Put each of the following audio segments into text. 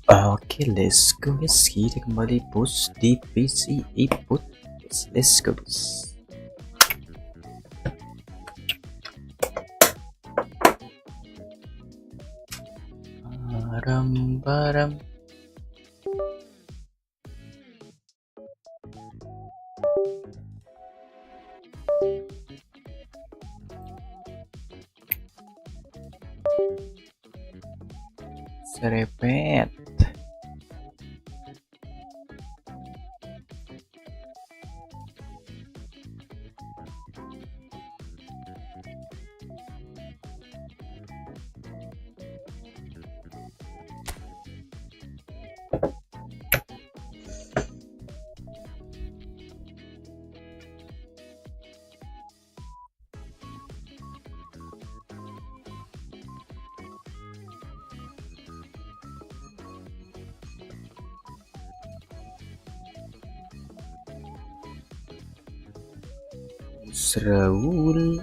Oke, let's go guys. Kita kembali push divisi input. Let's go guys. Baram. Serepet. Seruan.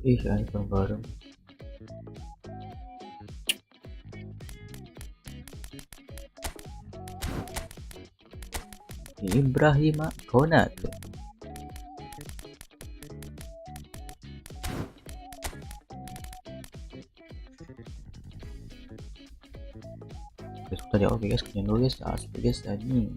iPhone baru. Ibrahim Konat. Guys, tadi oke guys, kalian dulu guys, asli guys tadi.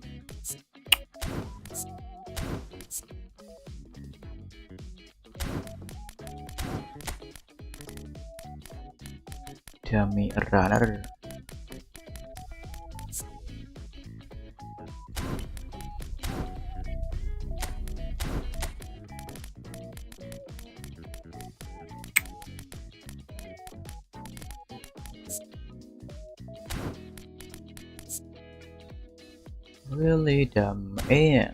Dummy runner. Really dumb man.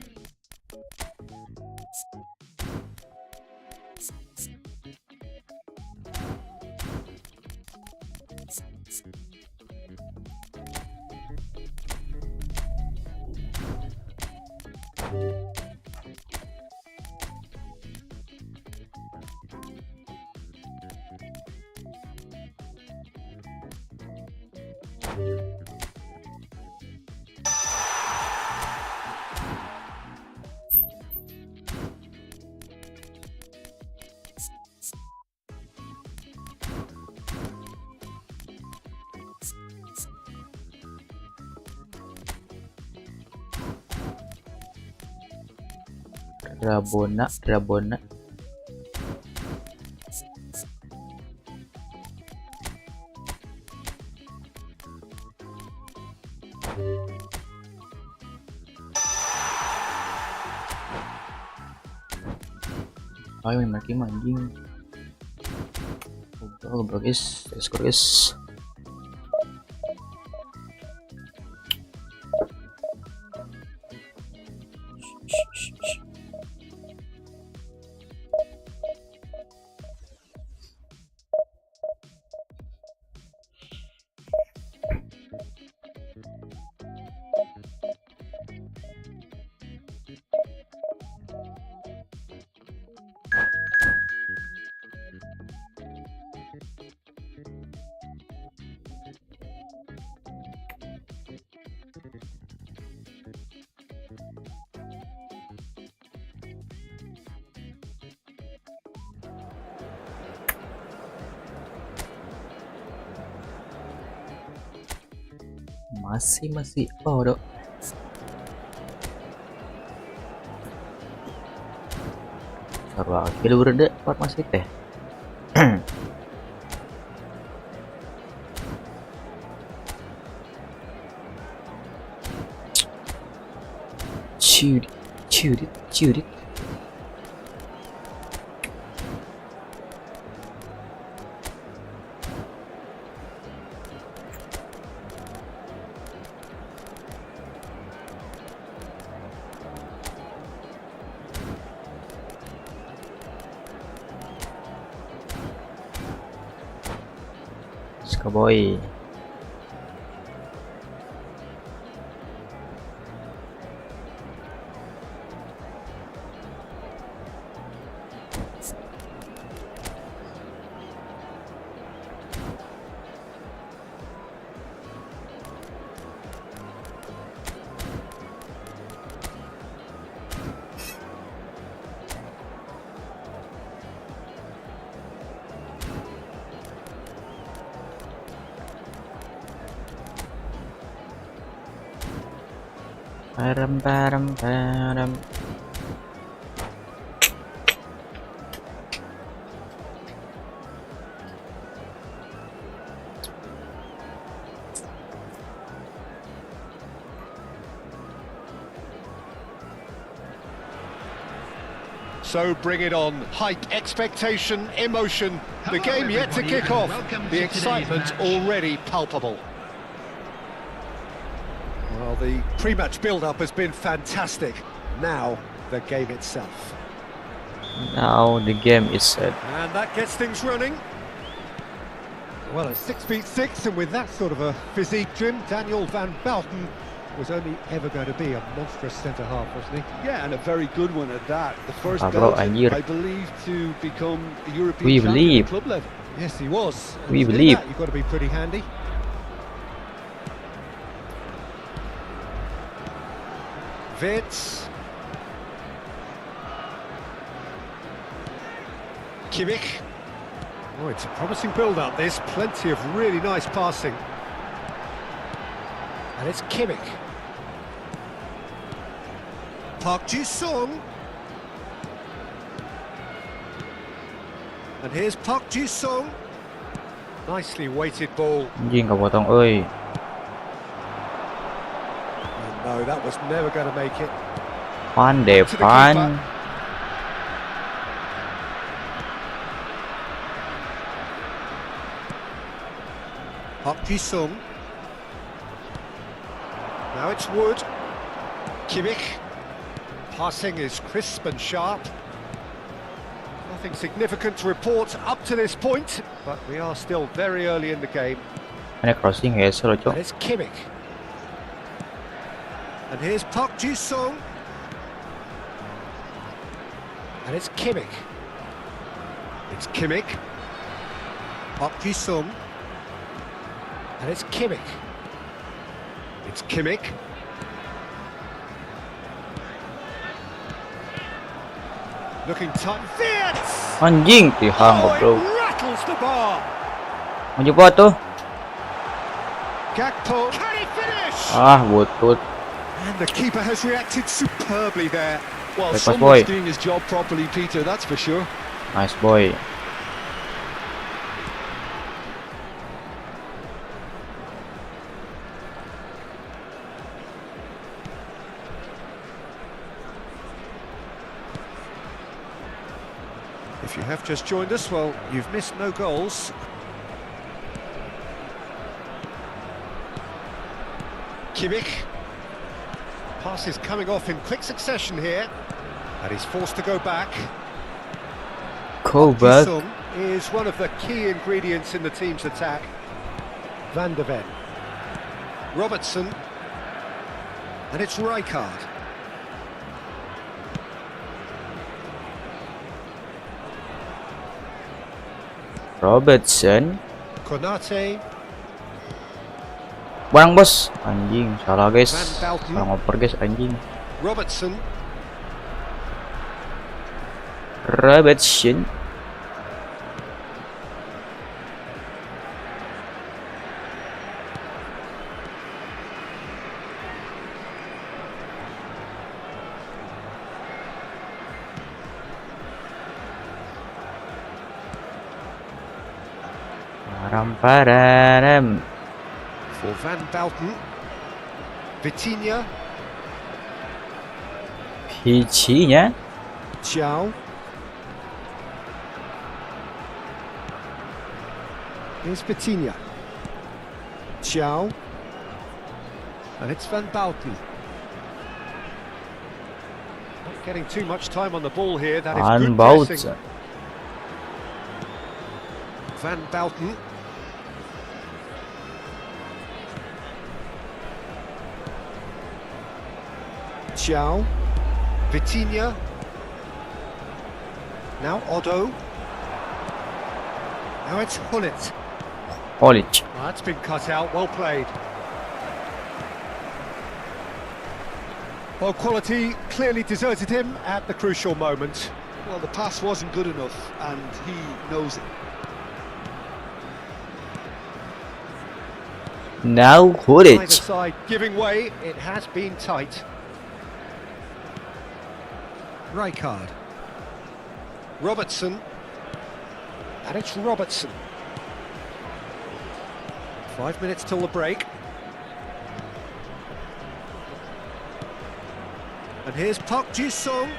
Rabona. Ayo main anjing. Goblok guys, let's go guys. Masih bodoh. Sarwa kilo berada part masih teh. Shoot it. Cowboy. Param. So bring it on. Height, expectation, emotion. The game yet to kick off. The excitement already palpable. Well, the pre-match build-up has been fantastic. Now, the game itself. Now the game is set. And that gets things running. Well, at 6'6", and with that sort of a physique, Jim, Daniel van Belten was only ever going to be a monstrous centre-half, wasn't he? Yeah, and a very good one at that. The first Bro, Belgian, I believe, to become a European We champion believe. at club level. Yes, he was. And We to do believe. that, you've got to be pretty handy. Wits. Kimmich. Oh, it's a promising build-up. There's plenty of really nice passing. And it's Kimmich. Park Ji-sung. And here's Park Ji-sung. Nicely weighted ball. Anjing kepotong euy. And no, that was never going to make it. Pan To the depan. keeper. Park Ji-sung. Now it's Wood. Kimmich. Passing is crisp and sharp. Nothing significant to report up to this point, but we are still very early in the game. Ini crossing ya seru And cok. it's Kimmich. And here's Park Ji-sung. And it's Kimmich. It's Kimmich. Park Ji-sung. And it's Kimmich. It's Kimmich. Looking tight. Wits! Anjing tihang Oh, bro. it rattles the bar. Menjebot tuh. Gakpo. Can he finish? Ah, butut. And the keeper has reacted superbly there. Well, Lepas, boy. someone's doing his job properly, Peter, that's for sure. Nice boy. If you have just joined us, well, you've missed no goals. Kimmich. Pass is coming off in quick succession here. And he's forced to go back. Kovac. Ji-sung is one of the key ingredients in the team's attack. Van de Ven. Robertson. And it's Rijkaard. Robertson. Konate. Barang bos. Anjing salah guys. Van Belten. Salah ngoper guys anjing. Robertson. Robertson. Param. For Van Belten. Vitinha. Hicinya. Xiao. Here's Vitinha. Xiao. And it's Van Belten. Not getting too much time on the ball here. That is Van good pressing. Belten. Van Belten. Xiao. Vitinha. Now Otto. Now it's Hullet. Olic. That's been cut out, well played. Well, quality clearly deserted him at the crucial moment. Well, the pass wasn't good enough, and he knows it. Now Either Hullet. side giving way, it has been tight. Rijkaard. Robertson. And it's Robertson. 5 minutes till the break. And here's Park Ji-sung.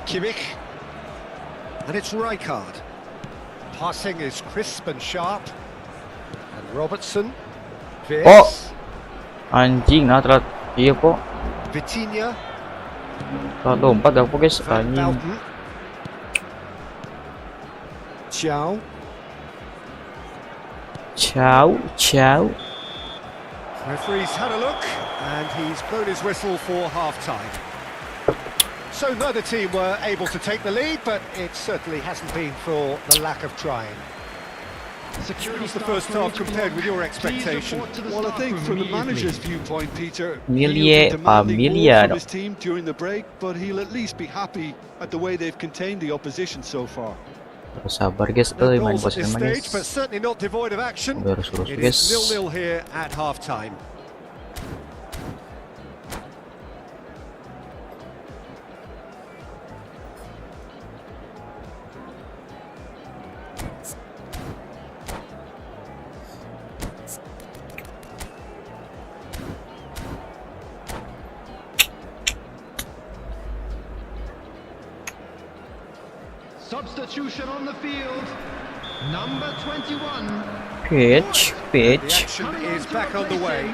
Kimmich. And it's Rijkaard. Passing is crisp and sharp. And Robertson. Viz. Anjing, telat iya kok. Vitinha. Telat lompat aku guys. Van Anjing. Belten. Xiao. Ciao. Referee's had a look, and he's blown his whistle for half-time. So neither team were able to take the lead, but it certainly hasn't been for the lack of trying. How's the first half compared with your expectation? Well, I think from the manager's viewpoint, Peter, Milie, he'll be demanding Milie more dong. from his team during the break, but he'll at least be happy at the way they've contained the opposition so far. Harus sabar guys, No main goals bos at this manis. stage, but certainly not devoid of action. Harus It guys. is 0-0 here at half-time. Substitution on the field. Number 21. Pitch. The action is back on the way.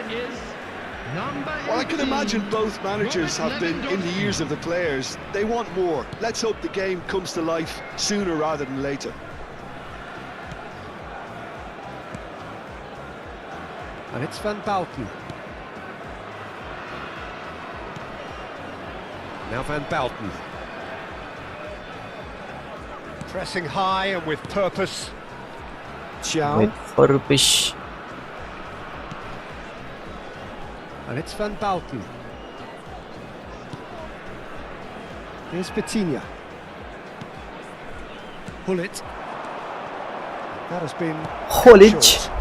Well, I can imagine both managers have been in the ears of the players. They want more. Let's hope the game comes to life sooner rather than later. And it's Van Belten. Now Van Belten. Pressing high and with purpose. Xiao. With purpose. And it's Van Belten. Here's Vitinha. Hullet. That has been Hullet. short.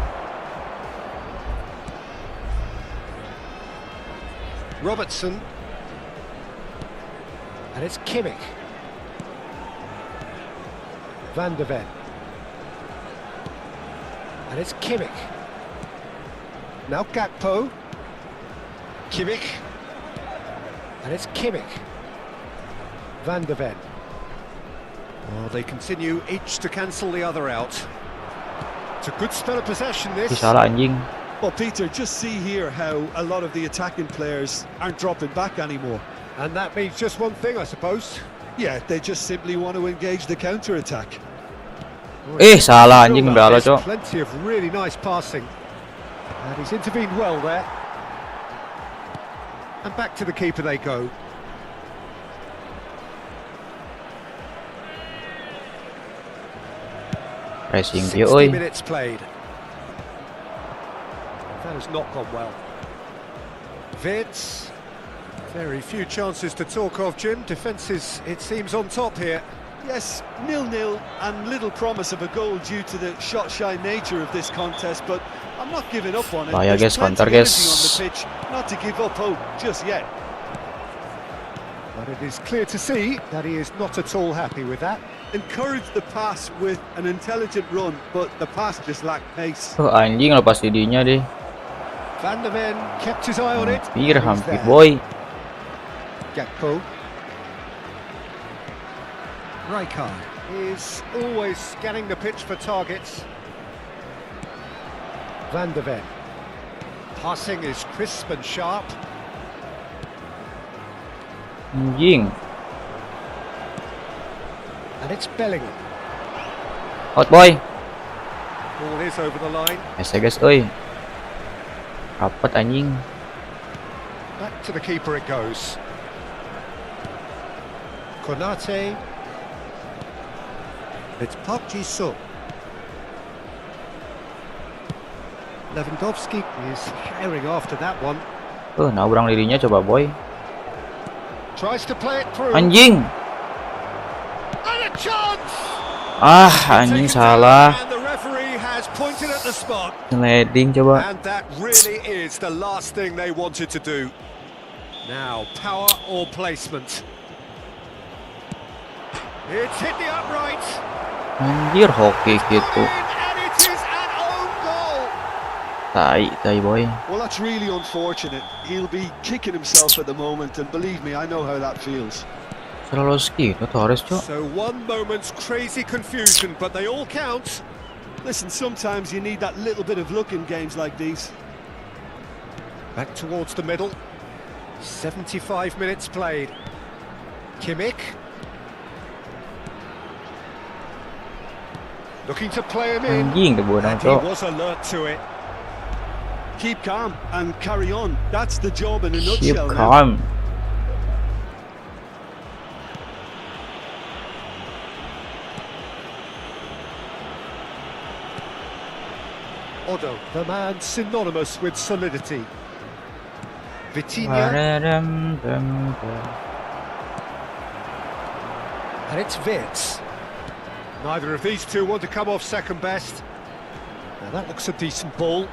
Robertson. And it's Kimmich. Van de Ven. And it's Kimmich. Now Gakpo. Kimmich. And it's Kimmich. Van de Ven. Oh, they continue each to cancel the other out. It's a good spell of possession, Ih, this. salah anjing. Well, Peter, just see here how a lot of the attacking players aren't dropping back anymore. And that means just one thing, I suppose. Yeah, they just simply want to engage the counter-attack. Salah Still anjing like berala this, cok. plenty of really nice passing. And he's intervened well there. And back to the keeper they go. Pressing 60 dia oi. minutes played. That has not gone well. Vids. Very few chances to talk of, Jim. Defence is, it seems, on top here. Yes, 0-0 and little promise of a goal due to the shot-shy nature of this contest, but I'm not giving up on it. Bahaya, There's guys, plenty counter, of energy guys. on the pitch, not to give up hope just yet. But it is clear to see that he is not at all happy with that. Encourage the pass with an intelligent run, but the pass just lacked pace. Anjing lepas didinya deh. Van der Ven kept his eye on it. Hampir, and he's hampir there. boy. Gakpo. Rijkaard is always scanning the pitch for targets. Van der Ven. Passing is crisp and sharp. Anjing. And it's Bellingham. Hot boy. Ball is over the line. Guys, oi. Rapat anjing. Back to the keeper it goes. Konate. It's Park Ji-sung. Lewandowski is herring after that one. Nabrang dirinya coba boy. Tries to play it through. Anjing. And a chance. Anjing salah. And the referee has pointed at the spot. Sliding coba. And that really is the last thing they wanted to do. Now, power or placement. It's hit the upright. Anjir hoki gitu. And it is an own goal. Tai boy. Well, that's really unfortunate. He'll be kicking himself at the moment, and believe me, I know how that feels. Selalu gitu Torres, Cok. So one moment's crazy confusion, but they all count. Listen, sometimes you need that little bit of luck in games like these. Back towards the middle. 75 minutes played. Kimmich. Looking to play him in. Anjing And he was alert to it. Keep calm and carry on. That's the job in a Keep nutshell. calm. Odo, the man synonymous with solidity. Vitinha. And it's Wirtz. Neither of these two want to come off second best. Now that looks a decent ball.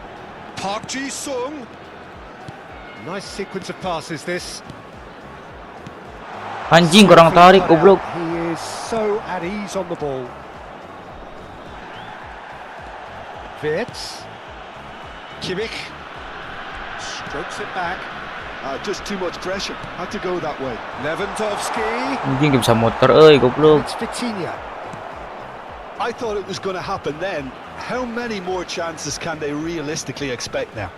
Park Ji-sung. Nice sequence of passes this. Anjing kurang tarik goblok. He is so at ease on the ball. Wirtz. Kimmich. Strokes it back. Just too much pressure. Had to go that way. Lewandowski. Anjing gak bisa muter goblok. It's Vitinha. I thought it was going to happen then. How many more chances can they realistically expect now?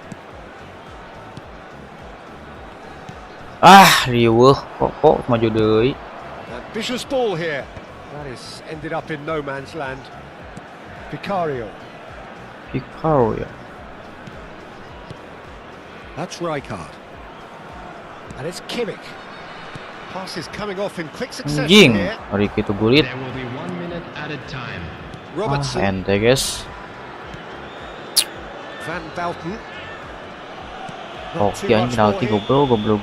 Riweuh kok maju deui. Ambitious ball here. That is ended up in no man's land. Vicario. That's Rijkaard. And it's Kimmich. Pass is coming off in quick succession Anjing, here. hari itu gulit. There will be 1 minute added time. Robertson. Ente guys. Van Belten. Not too Hoki anjing much penalti more here. goblok.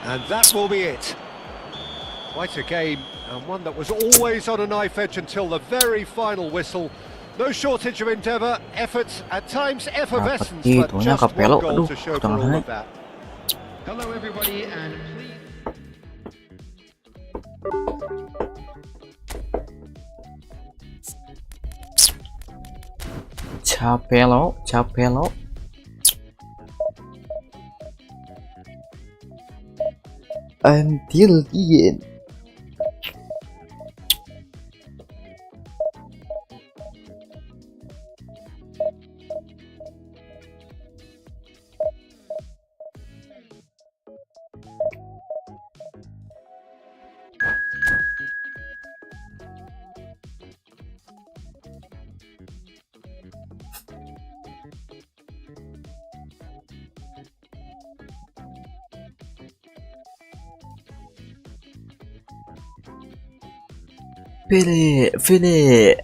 And that will be it. Quite a game, and one that was always on a knife edge until the very final whistle. No shortage of endeavour, effort, at times effervescence, but itunya just Capello, one goal aduh, to show for tengah all naik. of that. Hello everybody and please... Capello. Until the end. Pilih.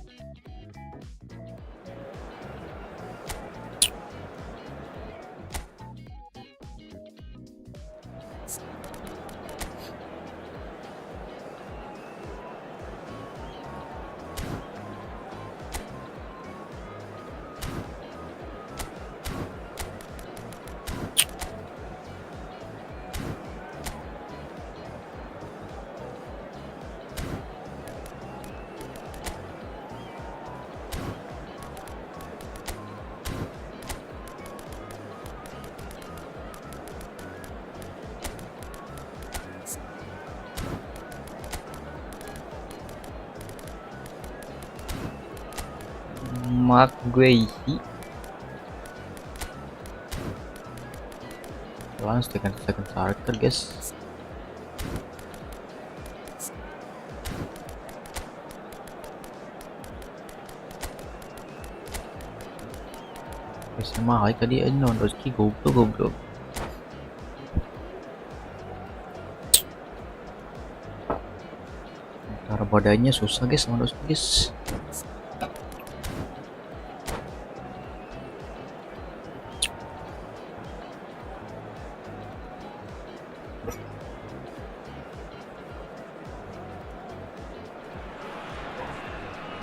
Mark gue isi. Langsung second striker guys. Bisa mahal tadi Lewandowski goblok. badannya susah guys sama guys.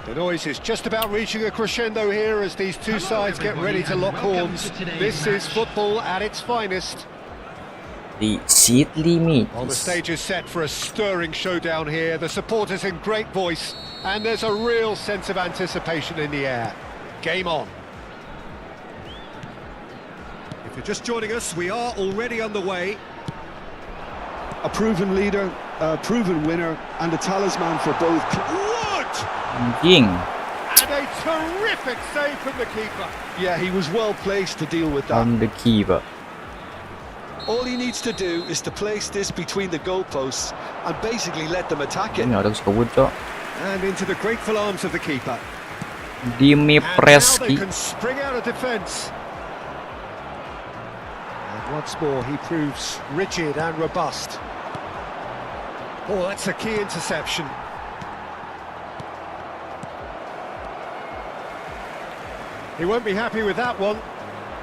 The noise is just about reaching a crescendo here as these two sides get ready to lock horns. This is football at its finest. The seat limit. Well, the stage is set for a stirring showdown here. The supporters in great voice, and there's a real sense of anticipation in the air. Game on. If you're just joining us, we are already underway. A proven leader, a proven winner, and a talisman for both. Anjing. And a terrific save from the keeper. Yeah, he was well placed to deal with that. I'm the keeper. All he needs to do is to place this between the goalposts and basically let them attack it. Ini ada sekawut cok. And into the grateful arms of the keeper. Dimi And now they Preski. can spring out of defence. And once more he proves rigid and robust. Oh, that's a key interception. He won't be happy with that one.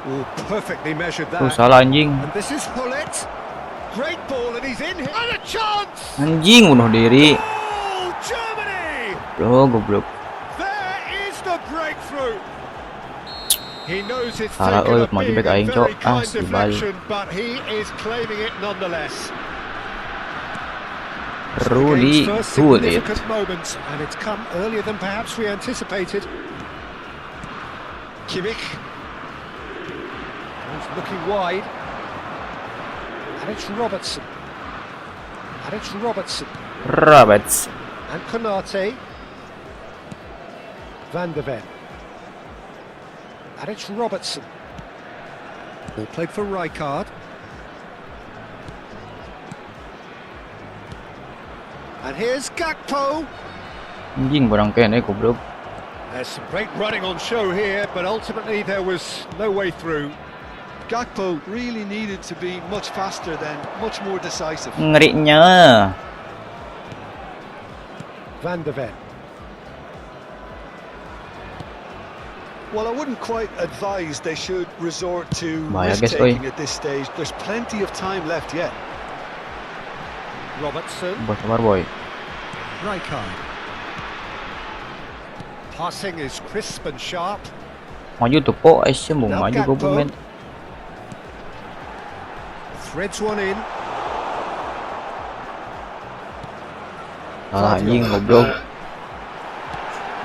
Oh, perfectly measured Tuh that. salah anjing. And this is Hullet. Great ball, and he's in here. And a chance! Anjing bunuh diri. Oh, Germany! Goblok. There is the breakthrough. He knows it's Salah taken a maju big back aing, and Cok. very kind Si deflection, but he is claiming it nonetheless. Really Game's first good it. significant moment, and it's come earlier than perhaps we anticipated. Kimmich. He's looking wide. And it's Robertson. Roberts. And Konate. Van der Ven. And it's Robertson. Ball played for Rijkaard. And here's Gakpo. Anjing barang kene goblok. There's some great running on show here, but ultimately there was no way through. Gakpo really needed to be much faster then, much more decisive. Ngerinya. Van der Ven. Well, I wouldn't quite advise they should resort to Bahaya, guys, risk-taking at this stage. There's plenty of time left yet. Robertson. Bos sabar boy. Rijkaard. Passing is crisp and sharp. Maju tuh kok Aisyah mau Now maju Gakpo. goblok men. Threads one in. Salah anjing goblok.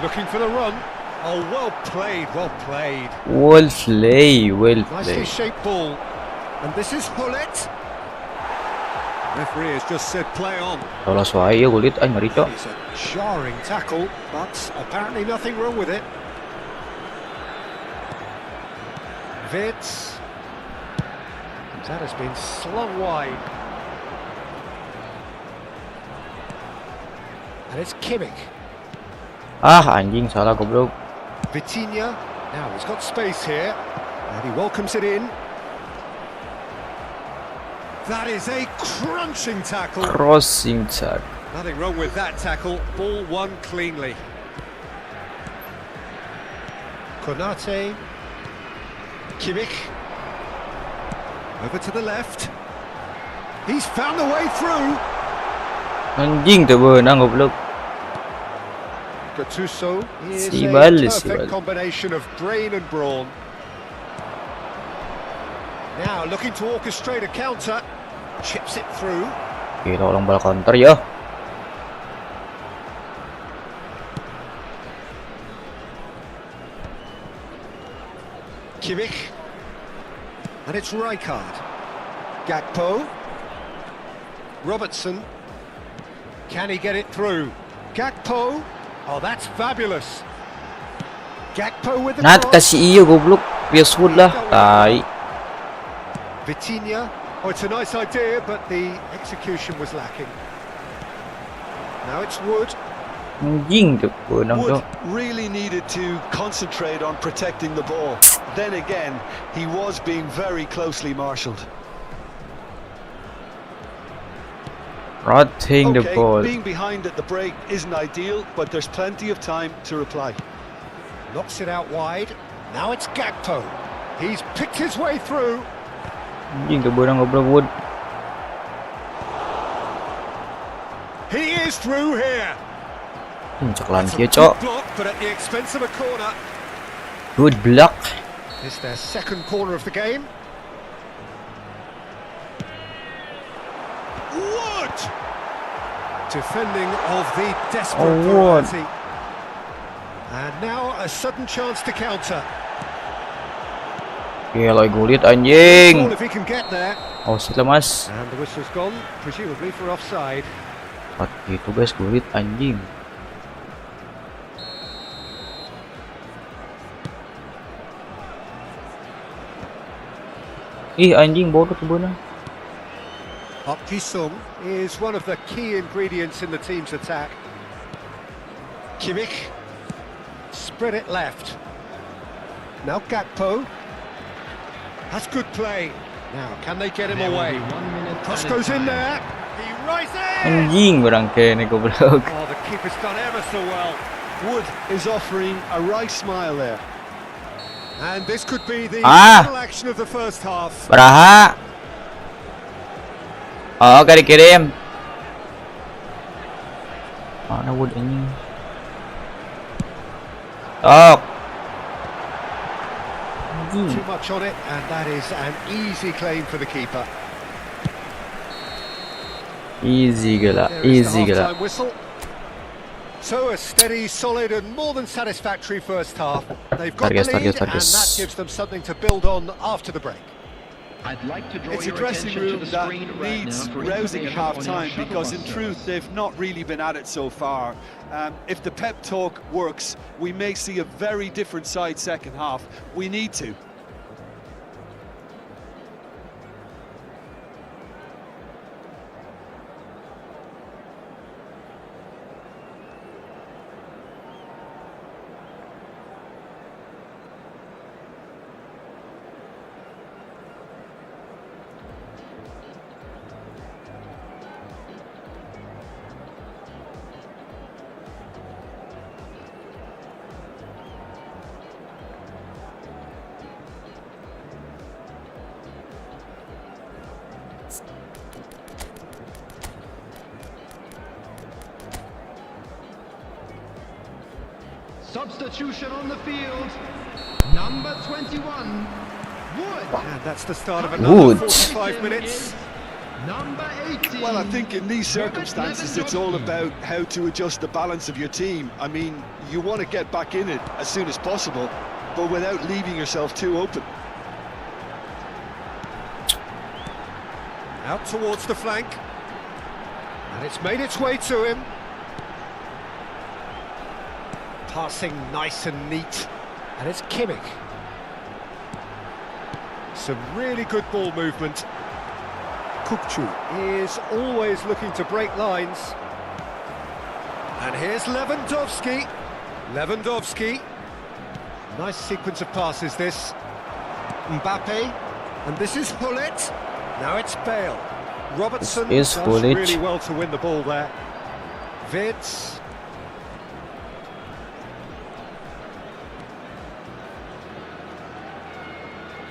Looking for the run. Oh, well played, well played. Well play, well Nicely play. shaped ball. And this is Hullet. Referee has just said play on. Salah suai ya kulit ngeri cok. It's a jarring tackle, but apparently nothing wrong with it. Wits. That has been slung wide. And it's Kimmich. Anjing salah goblok. Vitinha. Now he's got space here. And he welcomes it in. That is a crunching tackle. Crossing tag. Nothing wrong with that tackle. Ball won cleanly. Konate. Kimmich. Over to the left. He's found the way through. Anjing tuh benang goblok. Gattuso is Sibal, a perfect Sibal. combination of brain and brawn. Now looking to orchestrate a counter. Chips it through. Kita ulang bal counter ya. Kimmich. And it's Rijkaard. Gakpo. Robertson. Can he get it through? Gakpo. Oh, that's fabulous. Gakpo with the Nat cross. kasih iyo goblok. Biasud lah. Tai. Vitinha. Oh, it's a nice idea, but the execution was lacking. Now it's Wood. Anjing tuh benang Wood cok. really needed to concentrate on protecting the ball. Then again, he was being very closely marshalled. Rotting the Okay, ball. being behind at the break isn't ideal, but there's plenty of time to reply. Knocks it out wide. Now it's Gakpo. He's picked his way through. Anjing kebetulan ngobrol. He is through here. Caklan It's a kia, good Cok. block, but at the expense of a corner. Good block. It's their second corner of the game. Wood! Defending of the desperate Wood. variety. And now a sudden chance to counter. Gila gulit Ball anjing. if he can get there. Oh, sila mas. And the whistle's gone, presumably for offside. Cepat gitu guys, gulit anjing. Ih anjing bodoh kebetulan. Sung is one of the key ingredients in the team's attack. Kimmich spread it left. Now Gakpo. That's good play. Now, can they get him There will away? be 1 minute Cross added goes in time. there. He rises. Anjing berangkai nih goblok. Oh, the keeper's done ever so well. Wood is offering a right smile there. And this could be the Ah. final action of the first half. Beraha. Oh, gak dikirim. Mana Wood anjing? Tok. Anjing. Too much on it, and that is an easy claim for the keeper. Easy gila, There is easy the gila. half-time whistle. So a steady, solid and more than satisfactory first half. They've got Targets, the lead targets, targets. and that gives them something to build on after the break. I'd like to draw It's a your dressing attention to room the that screen right needs now for rousing at information on half-time your because in shuttle truth bus they've not really been at it so far. If the pep talk works, we may see a very different side second half. We need to. Substitution on the field. Number 21, Wood. And that's the start of another Wood. 45 minutes. Number 18. Well, I think in these circumstances it's all about how to adjust the balance of your team. I mean, you want to get back in it as soon as possible, but without leaving yourself too open. Out towards the flank. And it's made its way to him. Passing nice and neat. And it's Kimmich. Some really good ball movement. Kukcu is always looking to break lines. And here's Lewandowski. Lewandowski. Nice sequence of passes this. Mbappe. And this is Hullet. Now it's Bale. Robertson This is does Hullet. really well to win the ball there. Wirtz.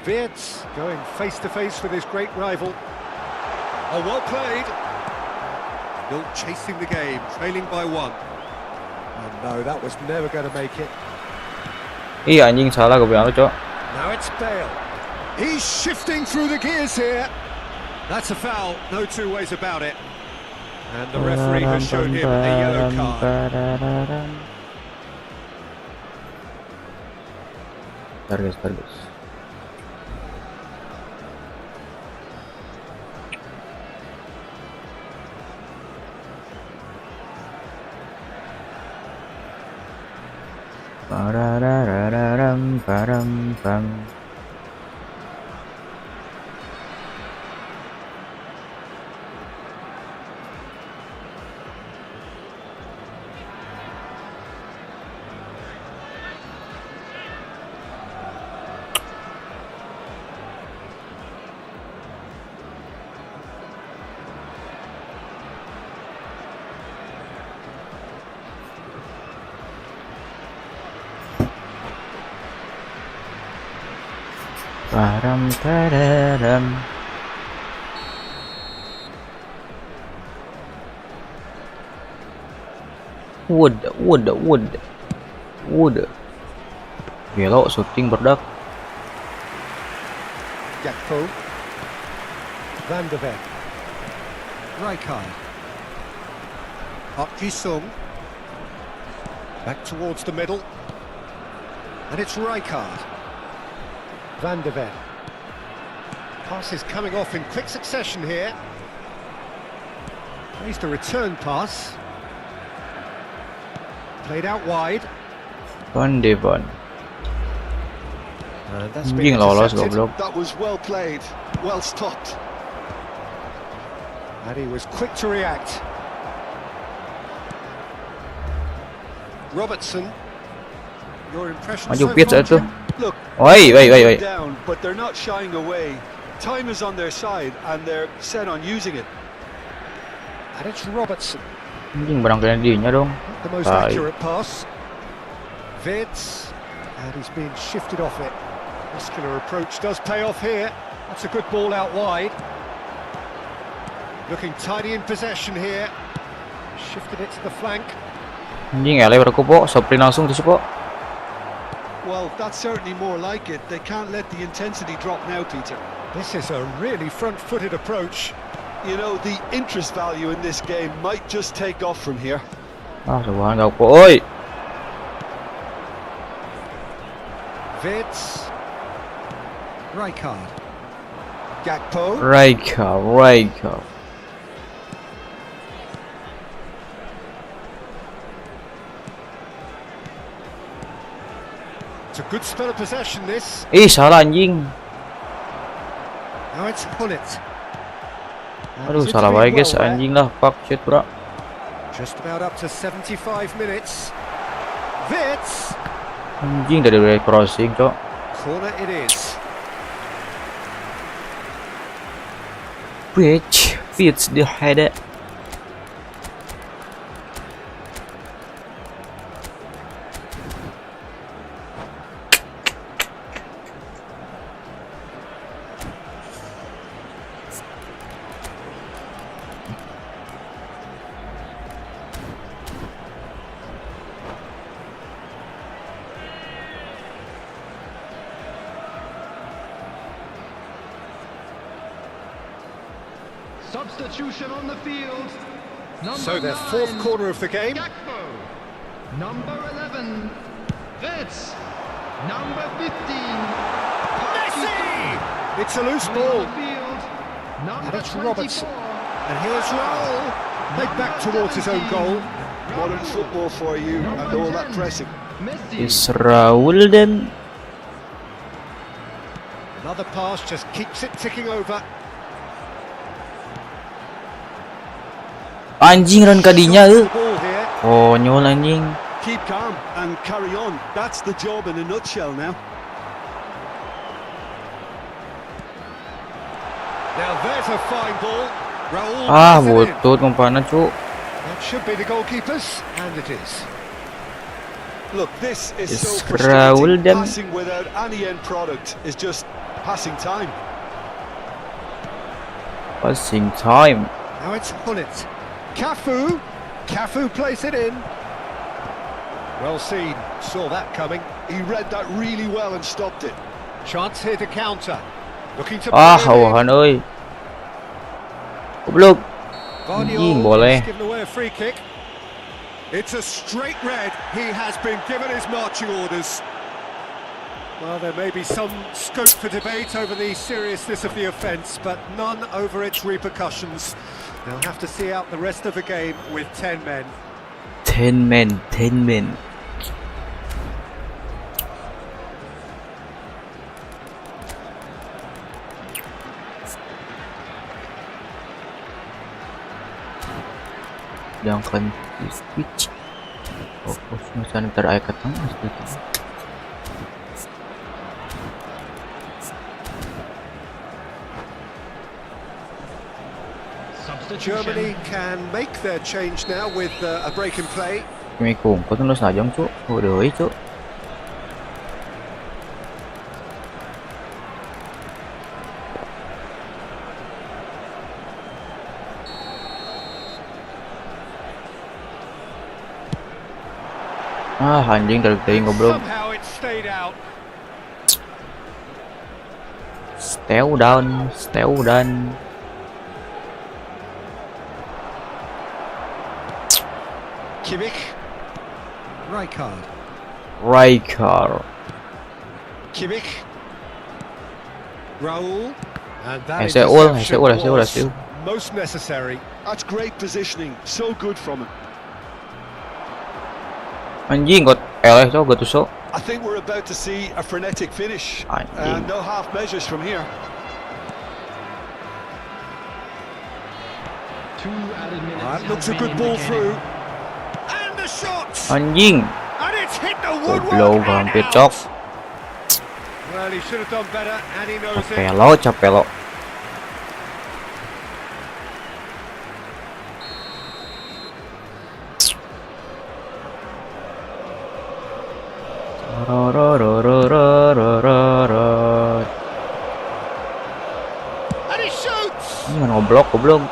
Wirtz going face to face with his great rival. Oh, well played. Still chasing the game, trailing by one. Oh no, that was never going to make it. Ih anjing salah gue bilang lu, Cok. Now it's Bale. He's shifting through the gears here. That's a foul, no two ways about it. And the referee has shown him a yellow card. Targets, targets. Pararararam, param, pam. Param pararam. Wood. Gelo shooting berdak. Gakpo. Van de Ven. Rijkaard. Up Jisung. Back towards the middle. And it's Rijkaard. Van de Ven. Pass is coming off in quick succession here. Plays the return pass. Played out wide. Van de Ven. And that's been Anjing lolos intercepted. goblok. That was well played, well stopped. And he was quick to react. Robertson. Your impression Maju so pitch far, itu. Jim? Look, Wait. down, but they're not shying away. Time is on their side, and they're set on using it. And it's Robertson. Anjing barangkali dirinya dong. The most Tai. accurate pass. Vids. And he's being shifted off it. Muscular approach does pay off here. That's a good ball out wide. Looking tidy in possession here. Shifted it to the flank. Anjing ele berkupo, sprint langsung tusuk kok. Well, that's certainly more like it. They can't let the intensity drop now, Peter. This is a really front-footed approach. You know, the interest value in this game might just take off from here. Seruan Gakpo, oi. Vids. Rijkaard. Gakpo. Rijkaard. It's a good spell of possession, this. Ih, salah anjing. Now it's Hullet. Aduh, salah baik guys, anjing lah. Fuck shit, bro. Just about up to 75 minutes. Vids. Anjing dari crossing, cok. Corner it is. Which fits the header. Substitution on the field. So their fourth corner of the game. Gakpo. Number 11. Vids. Number 15. Messi! It's a loose ball. And it's Robertson. And here's Raul. Played back towards his own goal. Modern football for you, and all that pressing. Is Raul then? Another pass just keeps it ticking over. Anjing ran kadinya The ball here. Konyol anjing. Keep calm and carry on. That's the job in a nutshell now. Now there's a fine ball. Raul plays it in. Butut umpannya, cuk. That should be the goalkeepers, and it is. Look, this is Is so Raul frustrating. them? Passing without any end product is just passing time. Passing time. Now it's Hullet. Cafu plays it in. Well seen, saw that coming. He read that really well and stopped it. Chance here to counter. Looking to play it in. Hawahan oi. Goblok. Guardiola Anjing, boleh. has given away a free kick. It's a straight red. He has been given his marching orders. Well, there may be some scope for debate over the seriousness of the offence, but none over its repercussions. They'll have to see out the rest of the game with 10 men. 10 men. Jangan switch. Fokus misalnya ntar air ke tengah seperti itu. Germany can make their change now with a break in play. Assalamualaikum. Kau tulis najam cuk. Udah cuk. Ah, anjing dari tadi ngobrol. Somehow it stayed out. Stay down, stay down. Kimmich. Rijkaard. Kimmich. Raul. And that interception was most necessary. That's great positioning, so good from him. Anjing got got tusuk. I think we're about to see a frenetic finish. No half measures from here. That looks a good ball through. And the shot. Anjing. And it's hit the woodwork. Goblok hampir cok. Well, he should have done better, and he knows it. Capek lo. And he shoots. Ini ngoblok goblok.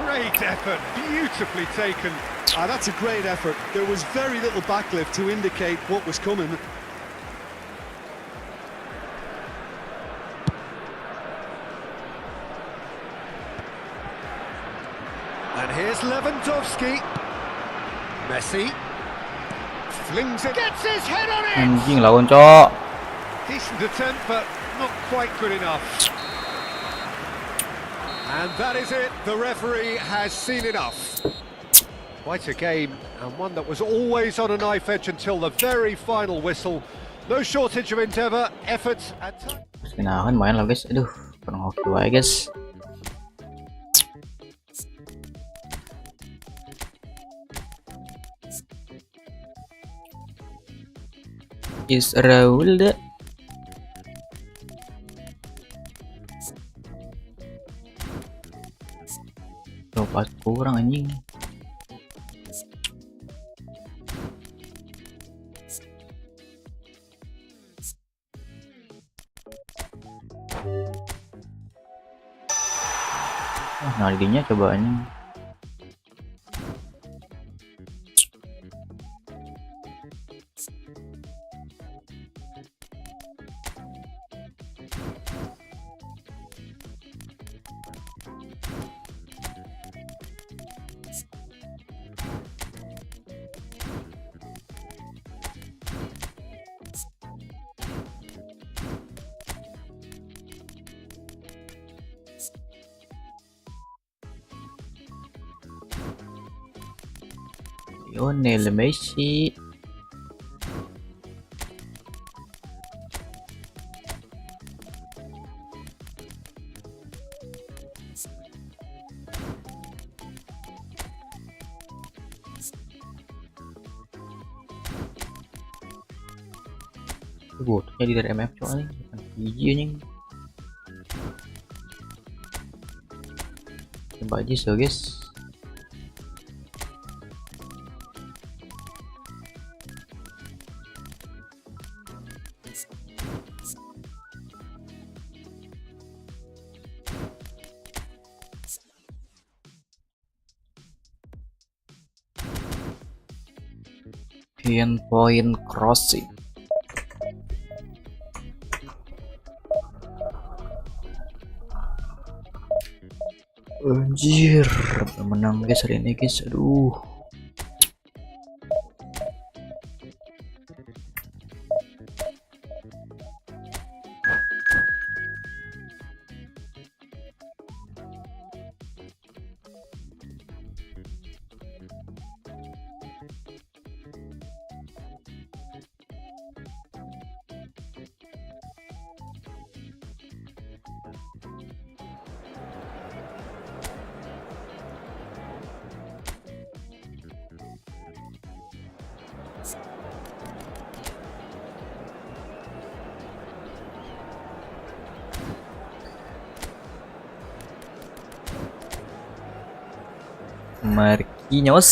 Great effort, beautifully taken. That's a great effort. There was very little backlift to indicate what was coming. And here's Lewandowski. Messi flings it, gets his head on it. Anjing lawan cok. Decent attempt, but not quite good enough. And that is it. The referee has seen enough. Quite a game, and one that was always on a knife edge until the very final whistle. No shortage of endeavour, effort, and time. Kenahan main lah guys. Aduh, kurang hoki wae guys. Is Raul deh. Pas kurang anjing. Nah, lidinya coba ini. Lionel Messi. Botnya di dari MF coy, bukan biji anjing. Coba aja so guys. Point crossing. Anjir, menang guys hari ini guys. Aduh. Marquinhos.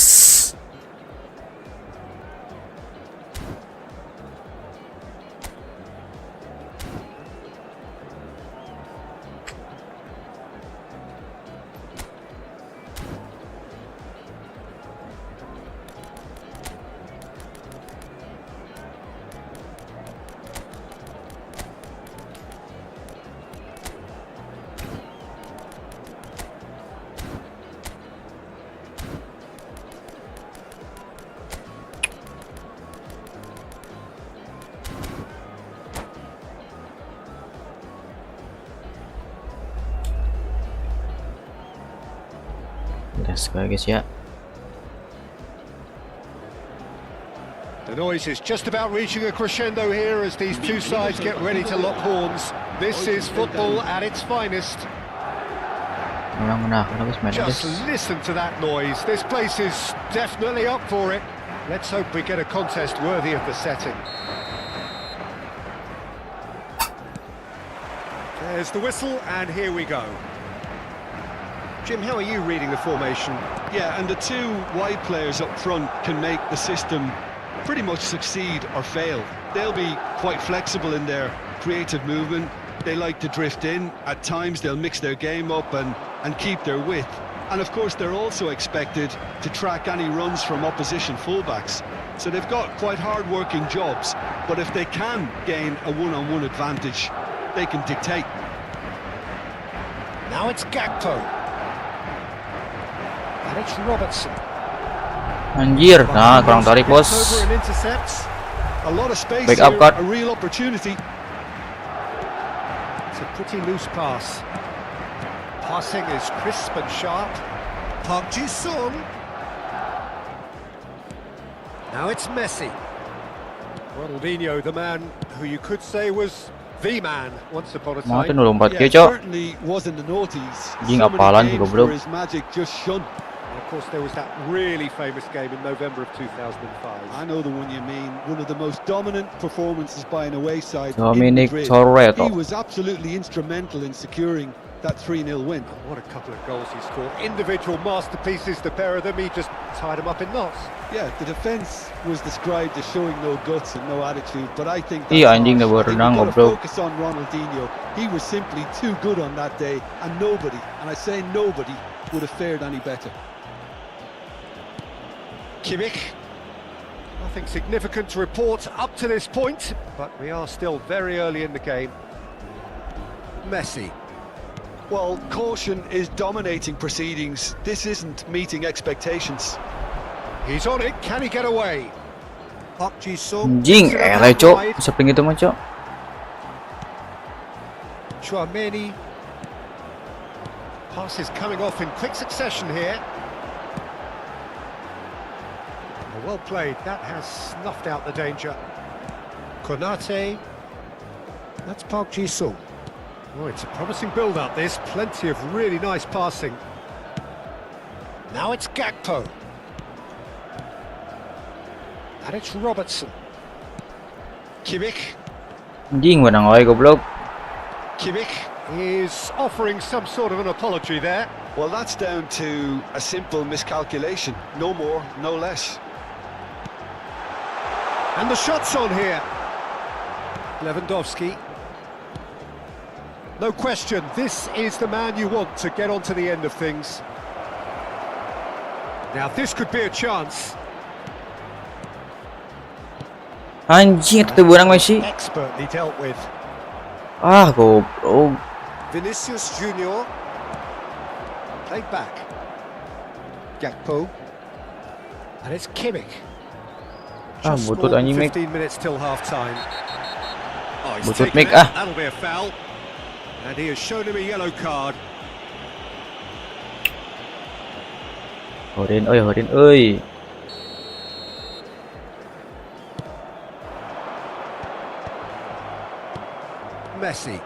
Let's go guys ya. The noise is just about reaching a crescendo here as these two sides get ready to lock horns. This is football at its finest. Just listen to that noise. This place is definitely up for it. Let's hope we get a contest worthy of the setting. There's the whistle, and here we go. Jim, how are you reading the formation? Yeah, and the two wide players up front can make the system pretty much succeed or fail. They'll be quite flexible in their creative movement. They like to drift in. At times they'll mix their game up and keep their width. And of course they're also expected to track any runs from opposition fullbacks. So they've got quite hard-working jobs, but if they can gain a one-on-one advantage, they can dictate. Now it's Gakpo. And it's Robertson. Anjir, nah kurang tarik bos. Over and intercepts. A lot of space Back here, up, cut. a real opportunity. It's a pretty loose pass. Passing is crisp and sharp. Park Ji-sung. Now it's Messi. Ronaldinho, the man who you could say was the man once upon a Mau time. tu lompat Yeah, ke cok. certainly wasn't the noughties. Anjing, So many apalan games goblok. where his magic just shone. And of course, there was that really famous game in November of 2005. I know the one you mean. One of the most dominant performances by an away side. in Dominic Madrid. Torreto. He was absolutely instrumental in securing that 3-0 win. And what a couple of goals he scored. Individual masterpieces, the pair of them. He just tied them up in knots. Yeah, the defence was described as showing no guts and no attitude, but I think Iya, that's anjing, harsh. dah I think berenang, we've got to goblok. focus on Ronaldinho. He was simply too good on that day, and nobody, and I say nobody, would have fared any better. Kimmich. Nothing significant to report up to this point, but we are still very early in the game. Messi. Well, caution is dominating proceedings. This isn't meeting expectations. He's on it. Can he get away? Park Ji-sung. Anjing, cok. Seping itu mah cok. Chouameni. Passes coming off in quick succession here. Well played. That has snuffed out the danger. Konate. That's Park Ji-sung. Oh, it's a promising build-up, this. Plenty of really nice passing. Now it's Gakpo. And it's Robertson. Kimmich. Anjing, menang oi goblok. Kimmich is offering some sort of an apology there. Well, that's down to a simple miscalculation. No more, no less. And the shot's on here. Lewandowski. No question, this is the man you want to get on to the end of things. Now this could be a chance. Anjing, itu berang Messi. Expertly dealt with. Ah, goblok. Vinicius Junior. Played back. Gakpo. And it's Kimmich. Ah, Just butut more than anjing, Mick. 15 minutes till half-time. Oh, he's Butut, taken Mick, it. ah. That'll be a foul. And he has shown him a yellow card. Horin ơi. Messi.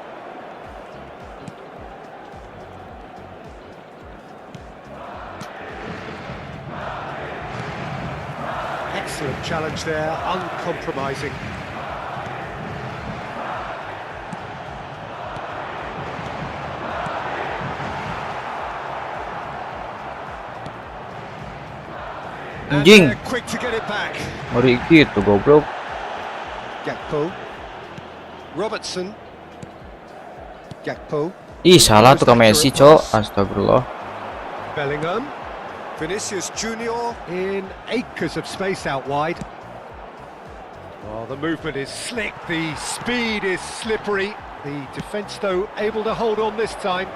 Excellent challenge there, uncompromising. And Anjing. they're quick to get it back. Ngeri gitu goblok. Gakpo. Robertson. Gakpo. Ih, salah tuh ke Messi, cok. Astagfirullah. Bellingham. Vinicius Junior in acres of space out wide. Oh, the movement is slick, the speed is slippery. The defence, though, able to hold on this time.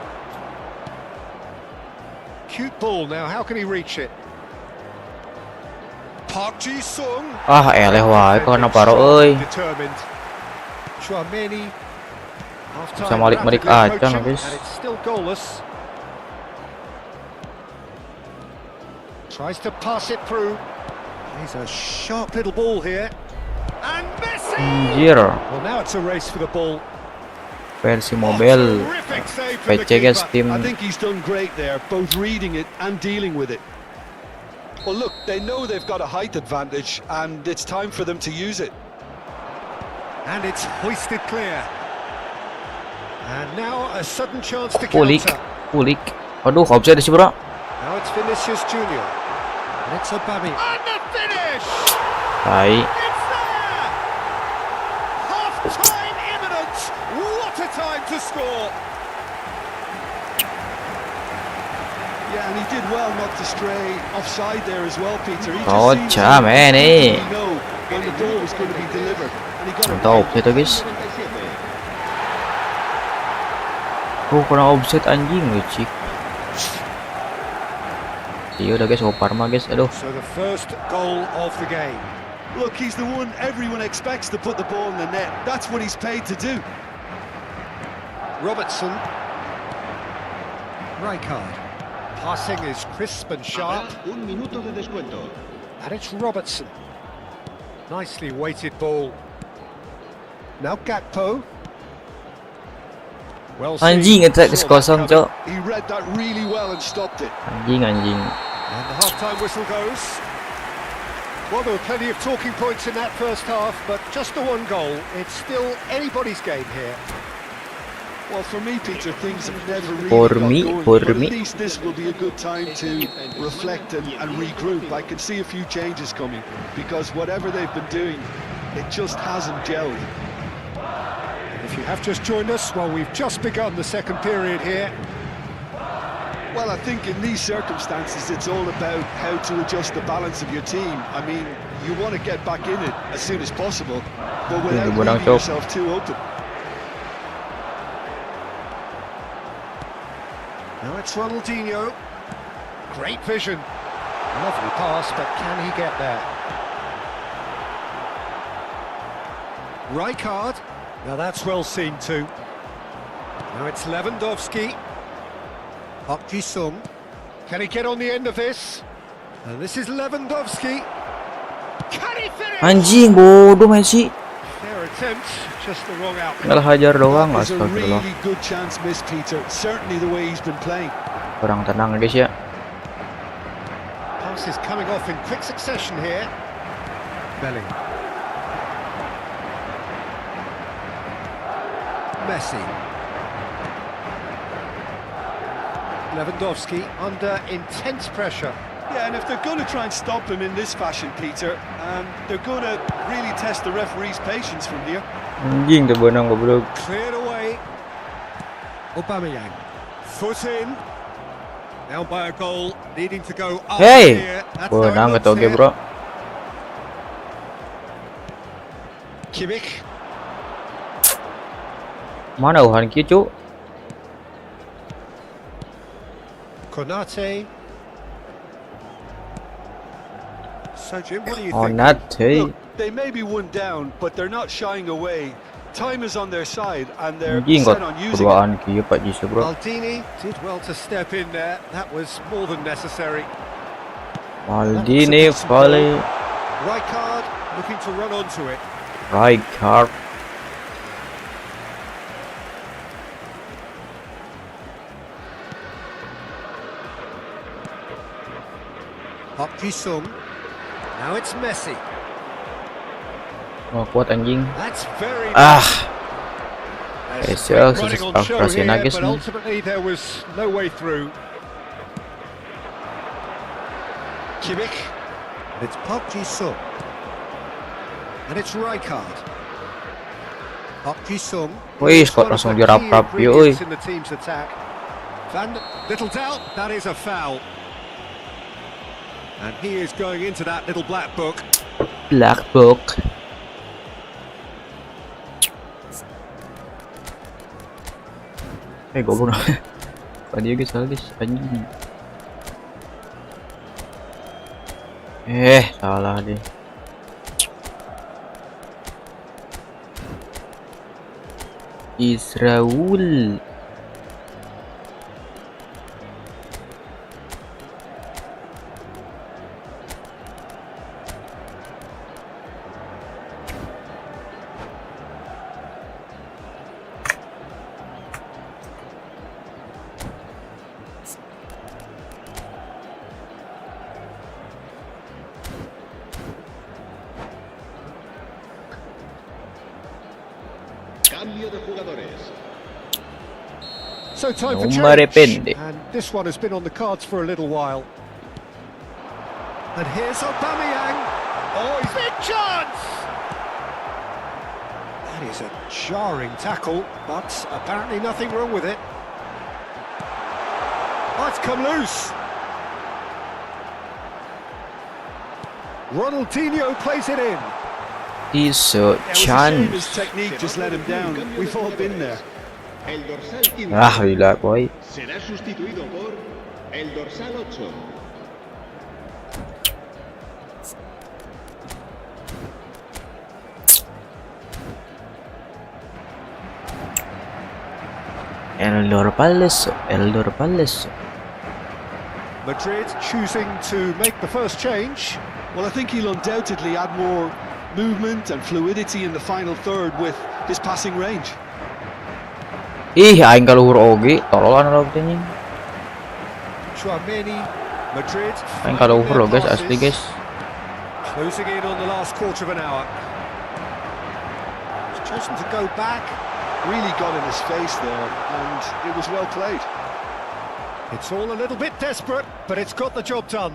Cute ball now, how can he reach it? Park Ji-sung. Ah, eleh wae kok Navarro euy. Determined. Chouameni. Bisa malik-malik aja, guys. And it's still goalless. Tries to pass it through. He's a sharp little ball here. And Messi! Anjir, Well, now it's a race for the ball. versi mobile Terrific save from the PC guys keeper. tim. I think he's done great there, both reading it and dealing with it. Well, look, they know they've got a height advantage, and it's time for them to use it. And it's hoisted clear. And now a sudden chance to Pulik, counter. pulik. Aduh, offside sih bro. Now it's Vinicius Junior. And it's Alvi. And the finish! Tai. It's there! Half-time imminent! What a time to score! Yeah, and he did well not to stray offside there as well, Peter. He Oh, just cha, man, eh. know when the ball was going to be delivered. And he got it Mantap offside tuh guys. Oh, kurang offside anjing lucu. Iya udah guys, opar mah guys. Aduh. So the first goal of the game. Look, he's the one everyone expects to put the ball in the net. That's what he's paid to do. Robertson. Rijkaard. Passing is crisp and sharp. Un minuto de descuento. And it's Robertson. Nicely weighted ball. Now Gakpo. Well Anjing attack kosong, cok. He read that really well and stopped it. Anjing. And the half-time whistle goes. Well, there were plenty of talking points in that first half, but just the one goal. It's still anybody's game here. Well, for me, Peter, things have never really For got me, going, for but me. at least this will be a good time to reflect and regroup. I can see a few changes coming, because whatever they've been doing, it just hasn't gelled. If you have just joined us, well, we've just begun the second period here. Well, I think in these circumstances, it's all about how to adjust the balance of your team. I mean, you want to get back in it as soon as possible, but without leaving yourself too open. Now it's Ronaldinho. Great vision. Lovely pass, but can he get there? Rijkaard. Now that's well seen too. Now it's Lewandowski. Park Ji-sung. Can he get on the end of this? And this is Lewandowski. Can he finish? Anjing bodoh Messi. Their attempt, just the wrong outcome. Nggak hajar doang, That is a astagfirullah. really good chance missed, Peter. Certainly the way he's been playing. Kurang tenang guys ya. Passes coming off in quick succession here. Belling. Messi. Lewandowski under intense pressure. Yeah, and if they're going to try and stop him in this fashion, Peter, they're going to really test the referee's patience from here. Anjing tuh benang goblok. Cleared away. Aubameyang. Foot in. Now by a goal, needing to go up Hey, here. That's how it benang looks ketoge here. bro. Kimmich. Mana uhan ki cu? Konate. So Jim, what do you Oh think? not hey. Look, they may be one down, but they're not shying away. Time is on their side, and they're Anjing kok set on using it. keduaan ki Pak Jisu bro. Maldini did well to step in there. That was more than necessary. Maldini volley. Rijkaard looking to run onto it. Rijkaard. Park Ji-sung. Now it's Messi. Oh kuat anjing. That's very Ah. There's Esok great running on show frustrasi here, nagis but nih. ultimately there was no way through. Kimmich. It's Park Ji-sung. And it's Rijkaard. Park Ji-sung. Wih, kok langsung dirap-rap, yoi. In the team's attack. Little doubt, that is a foul. And he is going into that little black book. Black book. Goblok. Tadi guys, anjing. Salah deh. Israel. Cambio de jugadores. So time for Non mi change, arrepende. and this one has been on the cards for a little while. And here's Aubameyang. Oh, he's big chance! That is a jarring tackle, but apparently nothing wrong with it. Oh, it's come loose. Ronaldinho plays it in. Is a Yeah, it was a shame chance. his technique just let him down. We've all been there. El dorsal 15 Alhamdulillah, boy. será sustituido por el dorsal 8. Eldor Palace, Eldor Palace. Madrid choosing to make the first change. Well, I think he'll undoubtedly add more movement and fluidity in the final third with his passing range. Ih, aing kaluhur oge, tololan orang anjing. Chouameni, Madrid. Aing finding kaluhur their loh guys, passes. asli guys. Closing in on the last quarter of an hour. He's chosen to go back. Really got in his face there, and it was well played. It's all a little bit desperate, but it's got the job done.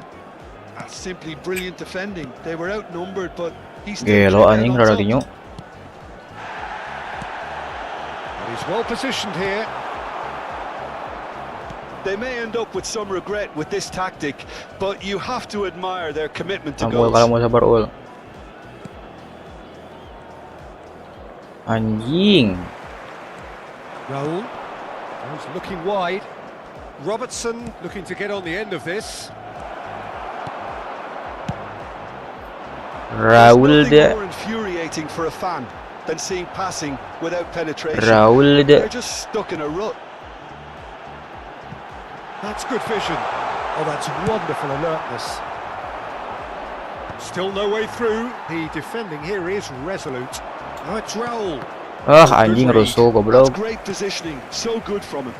That's simply brilliant defending. They were outnumbered, but he's still Gelo came out anjing on top. Ronaldinho. And he's well positioned here. They may end up with some regret with this tactic, but you have to admire their commitment to Kamu goals. kalau mau sabar ul. Anjing. Raul. He's looking wide. Robertson looking to get on the end of this. Raul There's de. nothing more infuriating for a fan than seeing passing without penetration. Raul de. They're just stuck in a rut. That's good vision. Oh, that's wonderful alertness. Still no way through. The defending here is resolute. Now it's Raul. Ah, anjing rusuh That's goblok. great positioning. So good from him.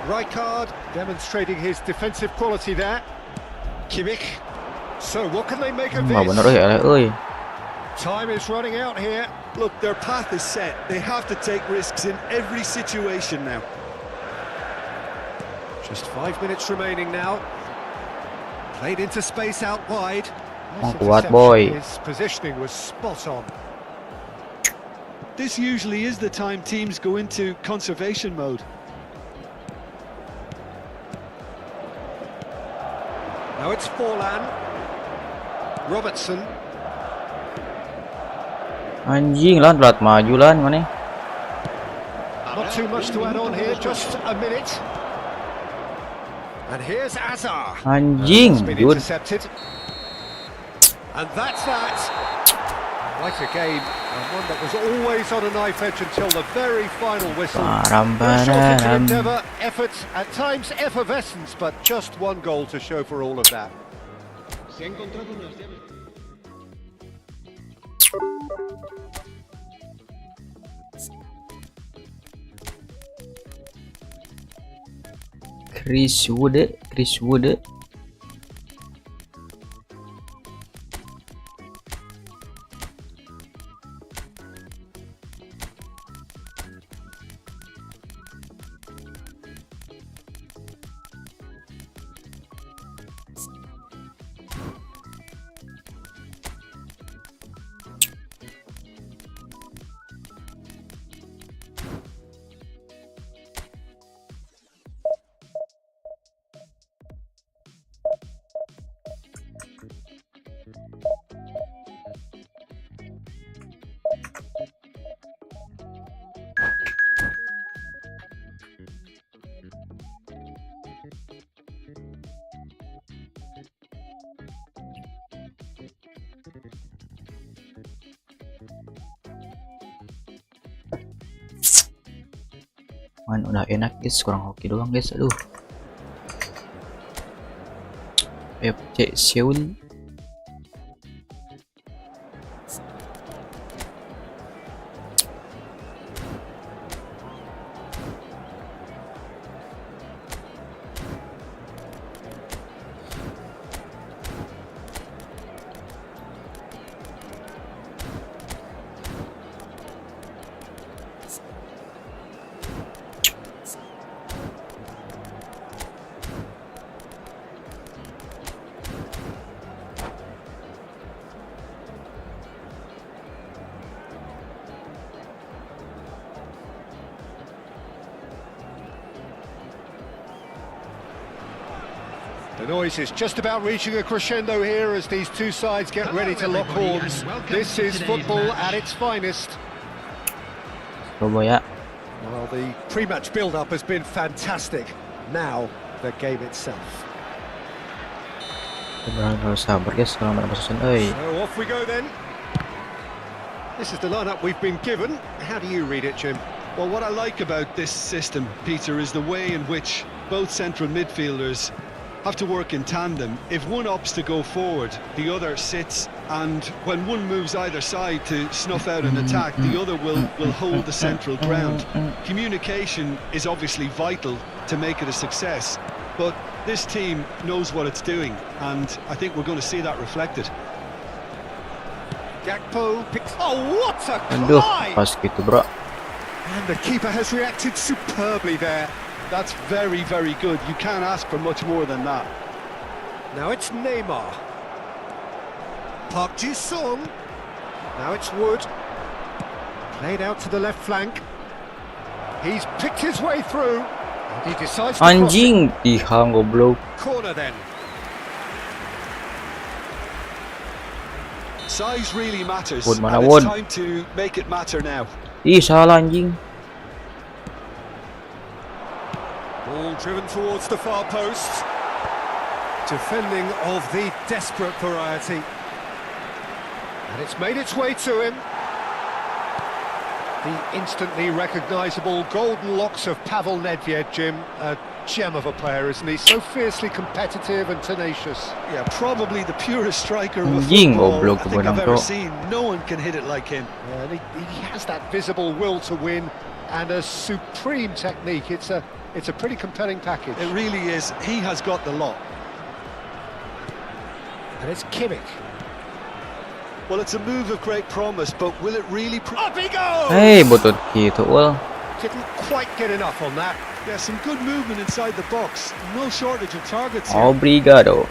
Rijkaard demonstrating his defensive quality there. Kimmich. So what can they make of Mah bener this? euy, euy. Time is running out here. Look, their path is set. They have to take risks in every situation now. Just 5 minutes remaining now. Played into space out wide. Nice Kuat, interception. boy. His positioning was spot on. This usually is the time teams go into conservation mode. Now it's Forlan. Robertson. Anjing lan telat maju lan mana? Not too much to add on here, just a minute. And here's Azar. Anjing, It's been good. intercepted. And that's that. Quite a game, and one that was always on a knife edge until the very final whistle. Param No shortage of param. endeavour, effort, at times effervescence, but just one goal to show for all of that. Se ha encontrado unas llaves. Chris Wood, Chris Wood. Man, udah enak guys, kurang hoki doang guys, aduh. FC Seoul. The noise is just about reaching a crescendo here as these two sides get ready to lock horns. This is football at its finest. Coba ya. Well, the pre-match build-up has been fantastic. Now, the game itself. Harus sabar guys kalau ada pasukan. So off we go then. This is the lineup we've been given. How do you read it, Jim? Well, what I like about this system, Peter, is the way in which both central midfielders have to work in tandem. If one opts to go forward, the other sits, and when one moves either side to snuff out an attack, the other will hold the central ground. Communication is obviously vital to make it a success, but this team knows what it's doing, and I think we're going to see that reflected. Gakpo picks... Oh, what a Aduh, collide! pas gitu bro. And the keeper has reacted superbly there. That's very, very good. You can't ask for much more than that. Now it's Neymar. Park Ji-sung. Now it's Wood. Played out to the left flank. He's picked his way through. And he decides to cross Anjing, tihang goblok. it. Corner then. Size really matters, Wood mana and Wood. it's time to make it matter now. Ih, salah anjing. Ball driven towards the far post. Defending of the desperate variety. And it's made its way to him. The instantly recognisable golden locks of Pavel Nedved, Jim. A gem of a player, isn't he? So fiercely competitive and tenacious. Yeah, probably the purest striker of Anjing, football goblok I think I've kebanang ever to. seen. No one can hit it like him. Yeah, and he has that visible will to win and a supreme technique. It's a pretty compelling package. It really is. He has got the lot. And it's Kimmich. Well, it's a move of great promise, but will it really... Up he goes! Hei, butut gitu ul. Didn't quite get enough on that. Yeah, some good movement inside the box. No shortage of targets here. Obrigado.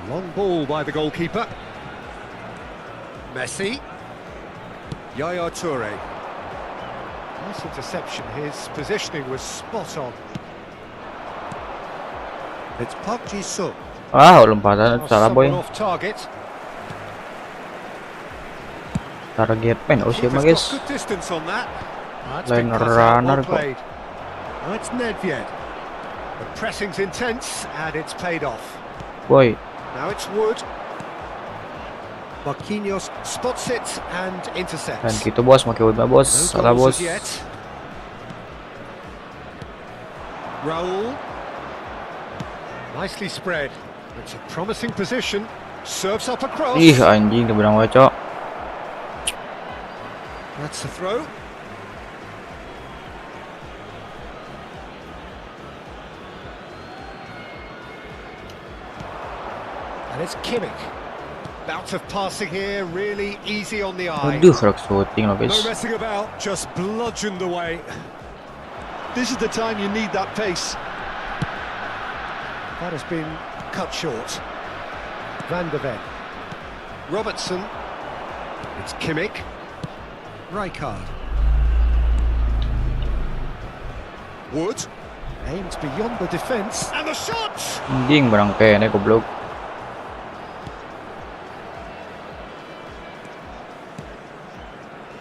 Long ball by the goalkeeper. Messi. Yaya Toure. Nice interception. His positioning was spot on. It's Park Ji-sung. Ah, lompatan salah boy. Off target. Target pen oh siapa Keeper's guys. got good distance on that. That's Line been cut out, runner well kok. played. Now it's Nedved. The pressing's intense and it's paid off. Boy, Now it's Wood. Marquinhos spots it and dan intercepts. gitu bos, pakai udah bos. No Salah goals bos. as yet. Raul. Nicely spread. It's a promising position. Serves up across. Ih, anjing kebenang waco. That's the throw. And it's Kimmich. Bout of passing here, really easy on the eye. Aduh, kerak shooting loh No guys. messing about, just bludgeoned away. This is the time you need that pace. That has been cut short. Van der Ven. Robertson. It's Kimmich. Rijkaard. Wood. Aims beyond the defence. And the shot! Anjing barang kene goblok.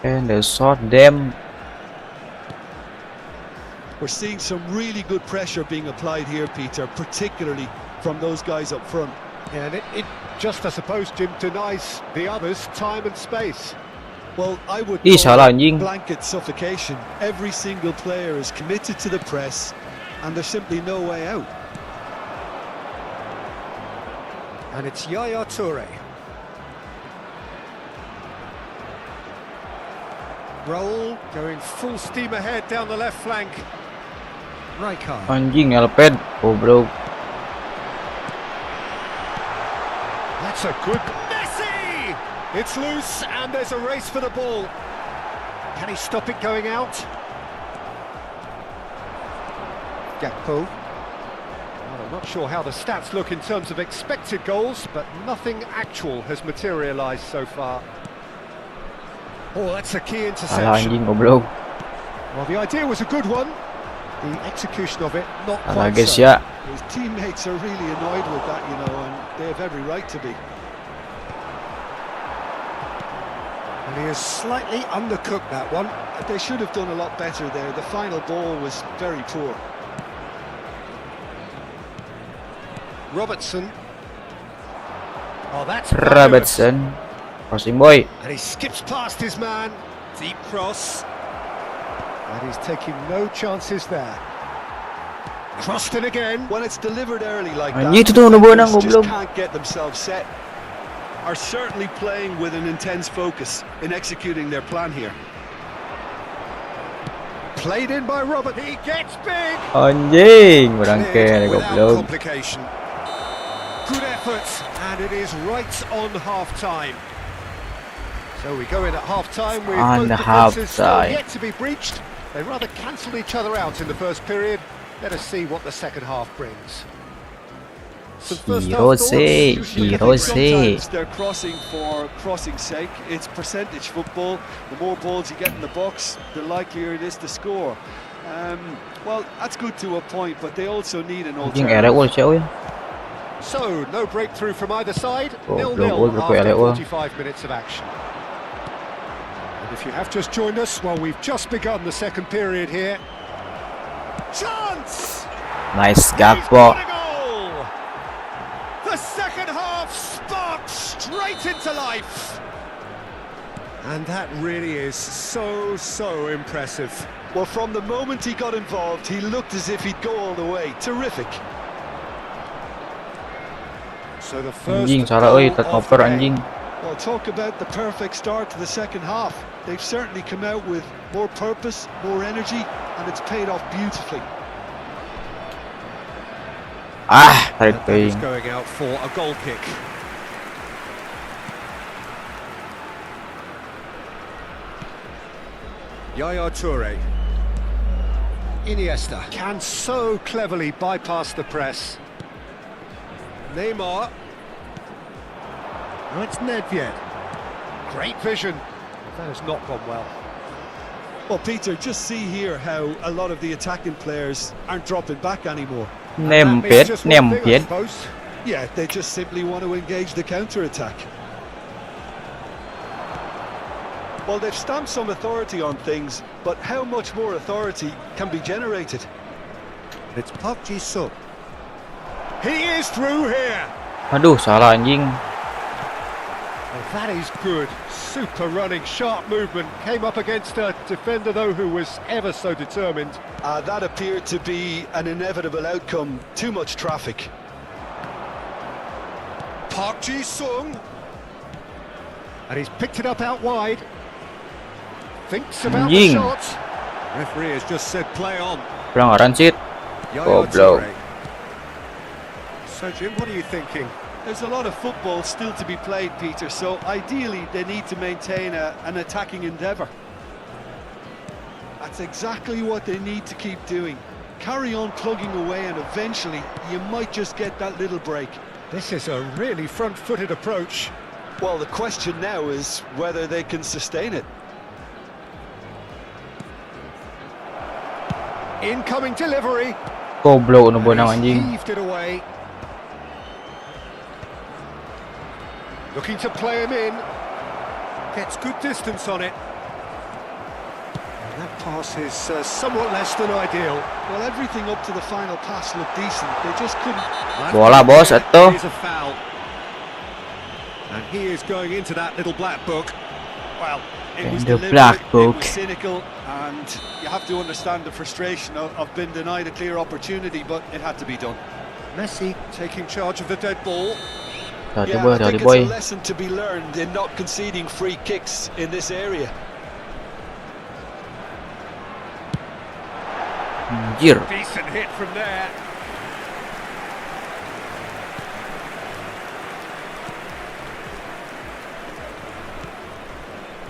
And the shot them. We're seeing some really good pressure being applied here, Peter, particularly from those guys up front. Yeah, and it just, I suppose, Jim, denies the others time and space. Well, I would Ih, call salah it anjing. blanket suffocation. Every single player is committed to the press, and there's simply no way out. And it's Yaya Toure. Raul going full steam ahead down the left flank. Rijkaard. Anjing nyelpet goblok. That's a good... Messi! It's loose and there's a race for the ball. Can he stop it going out? Gakpo. Well, I'm not sure how the stats look in terms of expected goals, but nothing actual has materialised so far. Oh, that's a key Salah interception. anjing goblok. Well, the idea was a good one. The execution of it, not Ala quite guys so. ya. His teammates are really annoyed with that, you know, and they have every right to be. And he has slightly undercooked that one. They should have done a lot better there. The final ball was very poor. Robertson. Oh, that's Robertson. Crossing boy. And he skips past his man. Deep cross. And he's taking no chances there. Crossed in again. When it's delivered early like Anjing, that, itu tuh nabuhan defenders ang just goblok. can't get themselves set. Are certainly playing with an intense focus in executing their plan here. Played in by Robert. He gets big. Anjing, berangke Cleared nih without goblok. complication. Good effort, and it is right on half-time. So we go in at half-time with On both defences still half-time. yet to be breached. They rather cancelled each other out in the first period. Let us see what the second half brings. Some first half thoughts? Sometimes they're crossing for crossing's sake. It's percentage football. The more balls you get in the box, the likelier it is to score. Well, that's good to a point, but they also need an Anjing area alternative. ul siya ul. So, no breakthrough from either side. Oh, 0-0 goal, after goal. 45 minutes of action. And if you have just joined us, well, we've just begun the second period here. Chance! Nice He's Gakpo. got a goal! The second half sparked straight into life. And that really is so impressive. Well, from the moment he got involved, he looked as if he'd go all the way. Terrific. So the first Anjing salah euy, goal tet of ngoper the game. anjing. Well, talk about the perfect start to the second half. They've certainly come out with more purpose, more energy, and it's paid off beautifully. Ah, tarik And that is teuing. going out for a goal kick. Yaya Toure. Iniesta can so cleverly bypass the press. Neymar. Oh, it's Nedved. Great vision. That has not gone well. Well, Peter, just see here how a lot of the attacking players aren't dropping back anymore. And that means Nempet, just one thing, I nempet. suppose. Yeah, they just simply want to engage the counter-attack. Well, they've stamped some authority on things, but how much more authority can be generated? It's Park Ji-sung. He is through here. Aduh, salah anjing. Oh, that is good. Super running, sharp movement. Came up against a defender, though, who was ever so determined. That appeared to be an inevitable outcome. Too much traffic. Park Ji-sung. And he's picked it up out wide. Thinks about the Anjing. shot. Referee has just said play on. Pelanggaran sit. Yaya Goblok. Toure. So, Jim, what are you thinking? There's a lot of football still to be played, Peter, so ideally they need to maintain an attacking endeavour. That's exactly what they need to keep doing. Carry on plugging away and eventually you might just get that little break. This is a really front-footed approach. Well, the question now is whether they can sustain it. Incoming delivery. Goblok nu And benang he's anjing. heaved it away. Looking to play him in. Gets good distance on it. And that pass is somewhat less than ideal. Well, everything up to the final pass looked decent. They just couldn't. Bola bos atuh. It is a foul. And he is going into that little black book. Well, it In was the deliberate, black it book. was cynical, and you have to understand the frustration of being denied a clear opportunity, but it had to be done. Messi taking charge of the dead ball. Hati Yeah, boy, I think hati it's boy. a lesson to be learned in not conceding free kicks in this area. Anjir. Decent hit from there.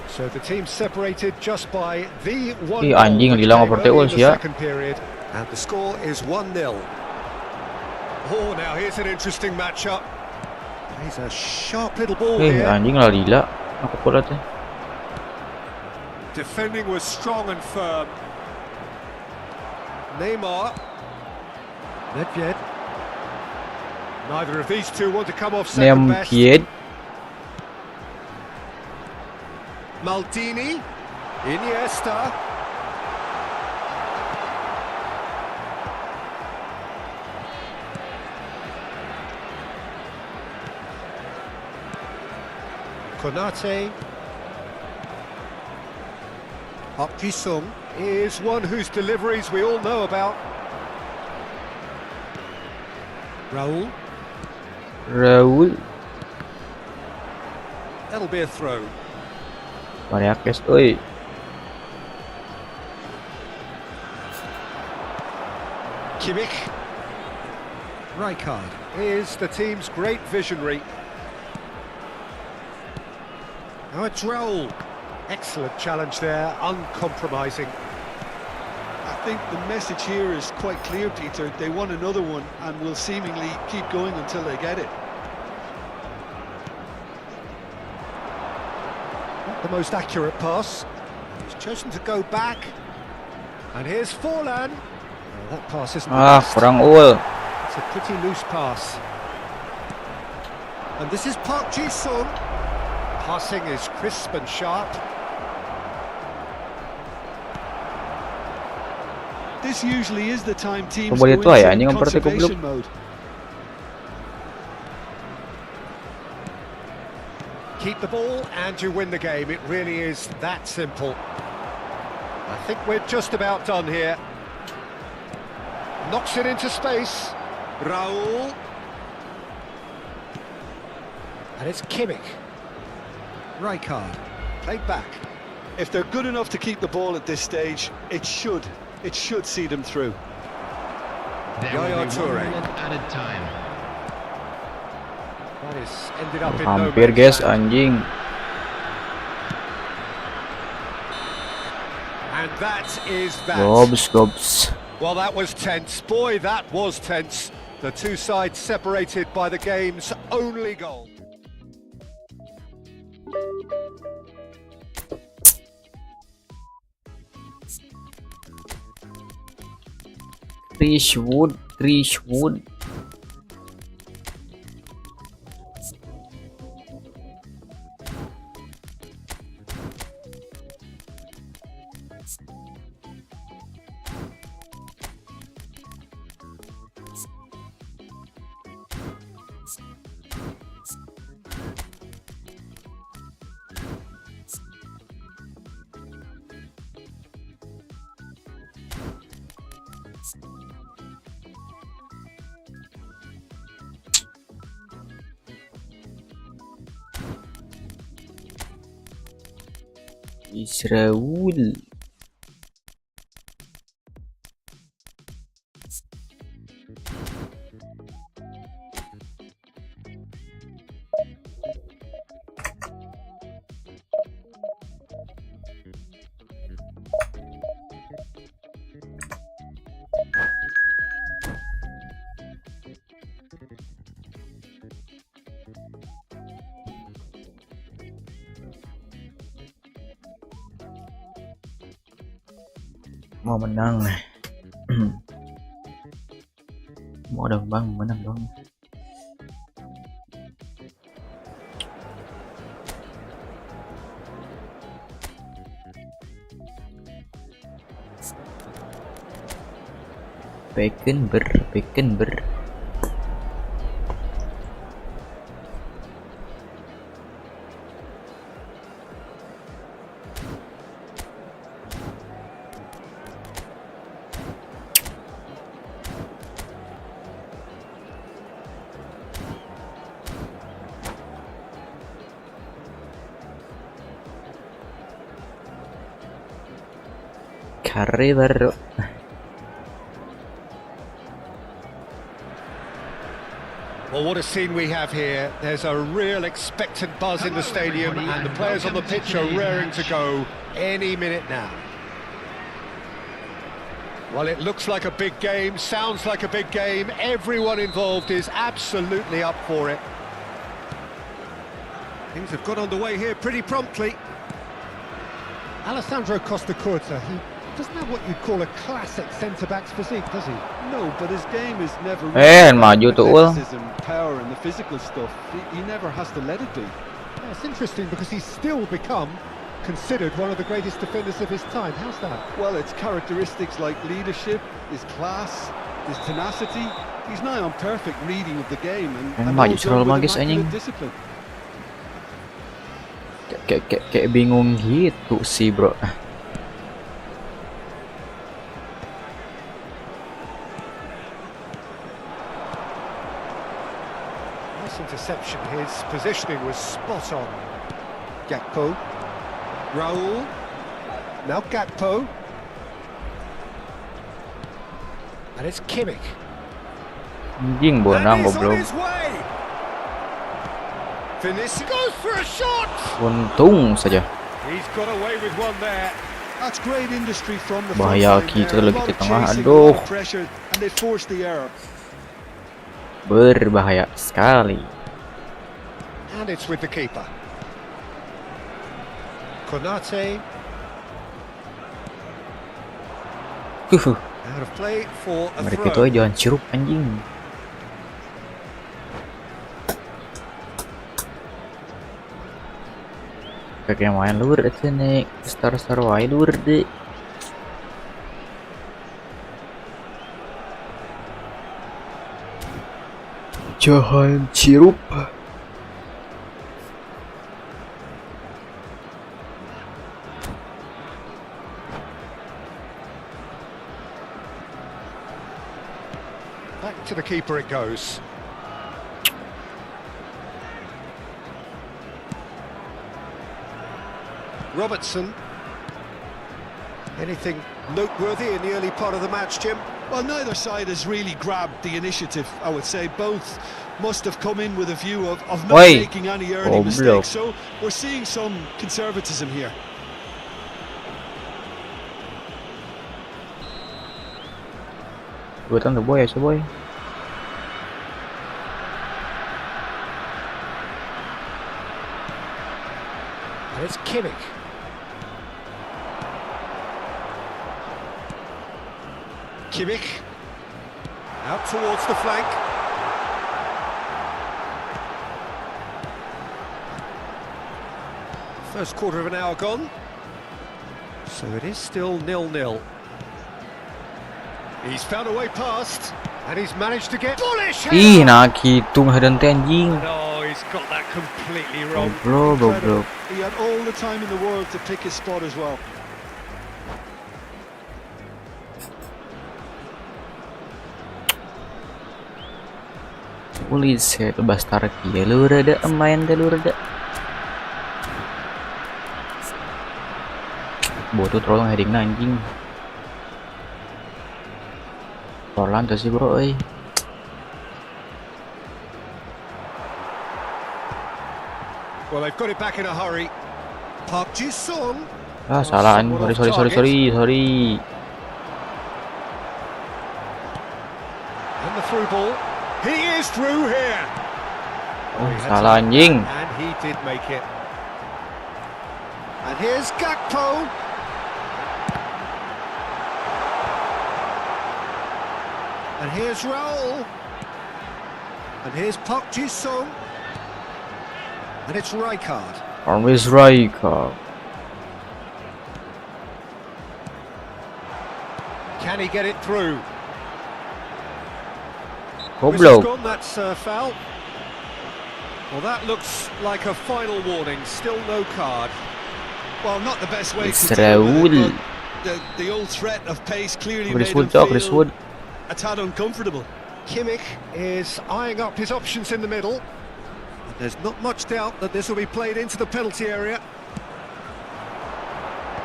So the team separated just by the one Ih, goal anjing, which hilang came oporte early gol in the sih, ya. second period, and the score is 1-0. Oh, now here's an interesting matchup. He's a sharp little ball here. Anjing lah gila. Aku pula teh. Defending was strong and firm. Neymar. Nedved. Neither of these two want to come off second best. Nemkied. Maldini. Iniesta. Konate. Park Ji-sung is one whose deliveries we all know about. Raul. That'll be a throw. Mariakes euy. Kimmich. Rijkaard is the team's great visionary. Now it's Raul. Excellent challenge there, uncompromising. I think the message here is quite clear, Peter. They want another one and will seemingly keep going until they get it. Not the most accurate pass. He's chosen to go back. And here's Forlan. Oh, that pass isn't the best. Kurang ul. It's a pretty loose pass. And this is Park Ji-sung. Passing is crisp and sharp. This usually is the time teams Boleh go tu ya, into anjing memperhati conservation goblok. mode. Keep the ball and you win the game. It really is that simple. I think we're just about done here. Knocks it into space. Raul. And it's Kimmich. Rijkaard. Played back. If they're good enough to keep the ball at this stage, it should see them through. There Yaya will be 1 Toure. minute added time. That is ended up in no Hampir man's guys, land. anjing. And that is that. Gobs. Well, that was tense. Boy, that was tense. The two sides separated by the game's only goal. Chris Wood. Israel. Mau menang. Mau dong bang, menang dong. Beckenber. River. Well, what a scene we have here. There's a real expectant buzz in the stadium and the players on the pitch are raring to go any minute now. Well, it looks like a big game, sounds like a big game. Everyone involved is absolutely up for it. Things have got underway here pretty promptly. Alessandro Costa Curta, he doesn't have what you'd call a classic centre-back's physique, does he? No, but his game is never maju tuh. athleticism, power and the physical stuff. He never has to let it be. Yeah, it's interesting because he's still become considered one of the greatest defenders of his time. How's that? Well, it's characteristics like leadership, his class, his tenacity. He's nigh on perfect reading of the game and maju all terlalu done with magis anjing. immaculate discipline. Kayak bingung gitu sih, bro. Nice interception. His positioning was spot on. Gakpo. Raul. Now Gakpo. And it's Kimmich. Anjing bonang goblok. Vinicius goes for a shot. Untung saja. He's got away with one there. That's great industry from the Bahaya front line kita there. lagi A lot di of tengah. chasing, a Aduh. lot of pressure, and they forced the error. Berbahaya sekali. And it's with the keeper. Konate. Out of play for a Mereka itu throw. aja jualan sirup anjing. Kayak main lur itu nih, star wae lur deh. Jualan sirup. Back to the keeper it goes. Robertson. Anything noteworthy in the early part of the match, Jim? Well, neither side has really grabbed the initiative, I would say. Both must have come in with a view of not Oi. making any early mistakes. So we're seeing some conservatism here. Buatan the boy aja boy. And it's Kimmich. Kimmich. Out towards the flank. First quarter of an hour gone. So it is still 0-0. He's found a way past. And he's managed to get bullish. Ih, nah gitu ngadan teh anjing. No, he's got that completely wrong. Goblok. He had all the time in the world to pick his spot as well. Ulis ya bastar kieu lur ada main teh lur ada. Bodoh tolong headingna anjing. Roland tuh sih bro euy. Well, they've got it back in a hurry. Park Ji-sung. Ah salah anjing. Sorry. And the through ball. He is through here. Oh, he had salah to- anjing. And he did make it. And here's Gakpo. And here's Raul. And here's Park Ji-sung. And it's Rijkaard. Always Rijkaard. Can he get it through? Goblok. Whistle's gone, that's a foul. Well, that looks like a final warning. Still no card. Well, not the best way It's to deal with it, Raul. but the old threat of pace clearly Chris made him Wood dog, Chris feel Wood. a tad uncomfortable. Kimmich is eyeing up his options in the middle. And there's not much doubt that this will be played into the penalty area.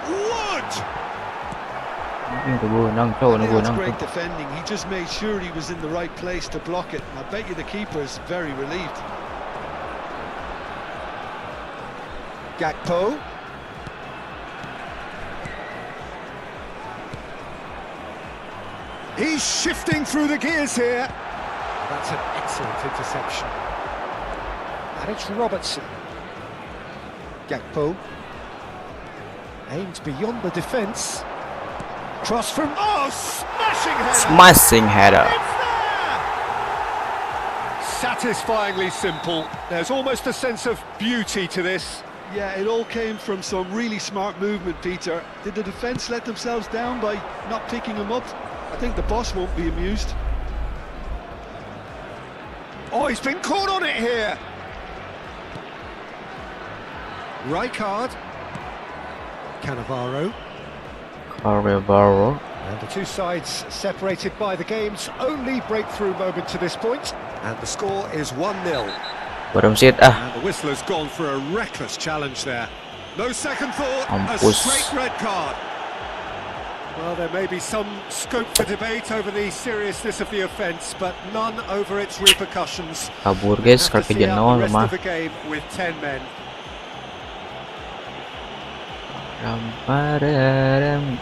Wood! And that's great defending. He just made sure he was in the right place to block it. I bet you the keeper's very relieved. Gakpo. He's shifting through the gears here. That's an excellent interception. And it's Robertson. Gakpo. Aimed beyond the defence. Cross from... Oh, smashing header! Smashing header. It's there! Satisfyingly simple. There's almost a sense of beauty to this. Yeah, it all came from some really smart movement, Peter. Did the defence let themselves down by not picking him up? I think the boss won't be amused. Oh, he's been caught on it here. Rijkaard. Cannavaro. Cannavaro. And the two sides separated by the game's only breakthrough moment to this point. And the score is 1-0. Berumsit And the whistler's gone for a reckless challenge there. No second thought, a straight red card. Well, there may be some scope for debate over the seriousness of the offence, but none over its repercussions. Kabur guys, Have to kaki see out jenuh the rest mah. of the game with 10 men. Ramparem.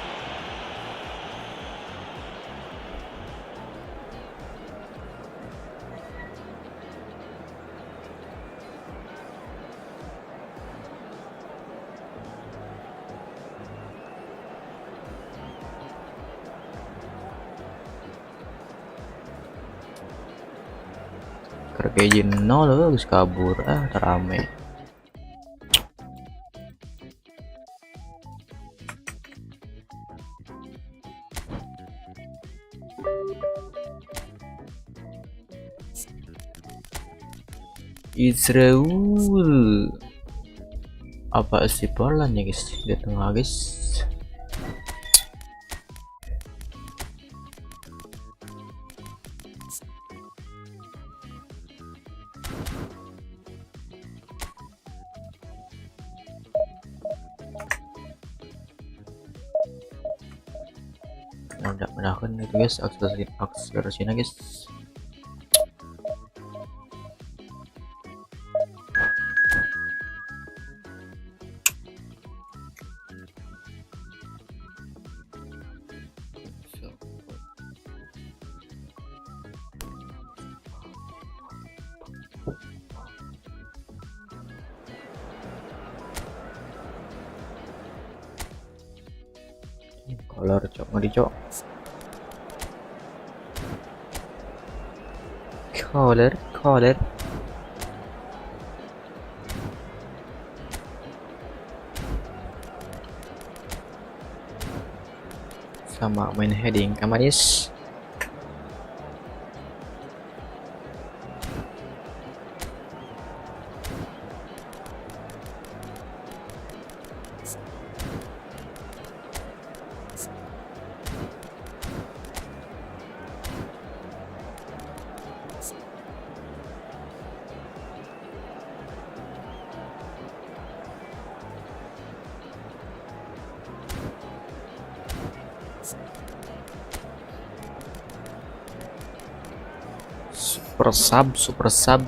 Kaki jenuh loh, harus kabur. Terame. Israel apa sih bolanya guys di tengah guys. Udah menahkan itu guys, akselerasinya guys. Kolor cok, ngeri cok. Kolor. Sama main heading kamaris. Super sub.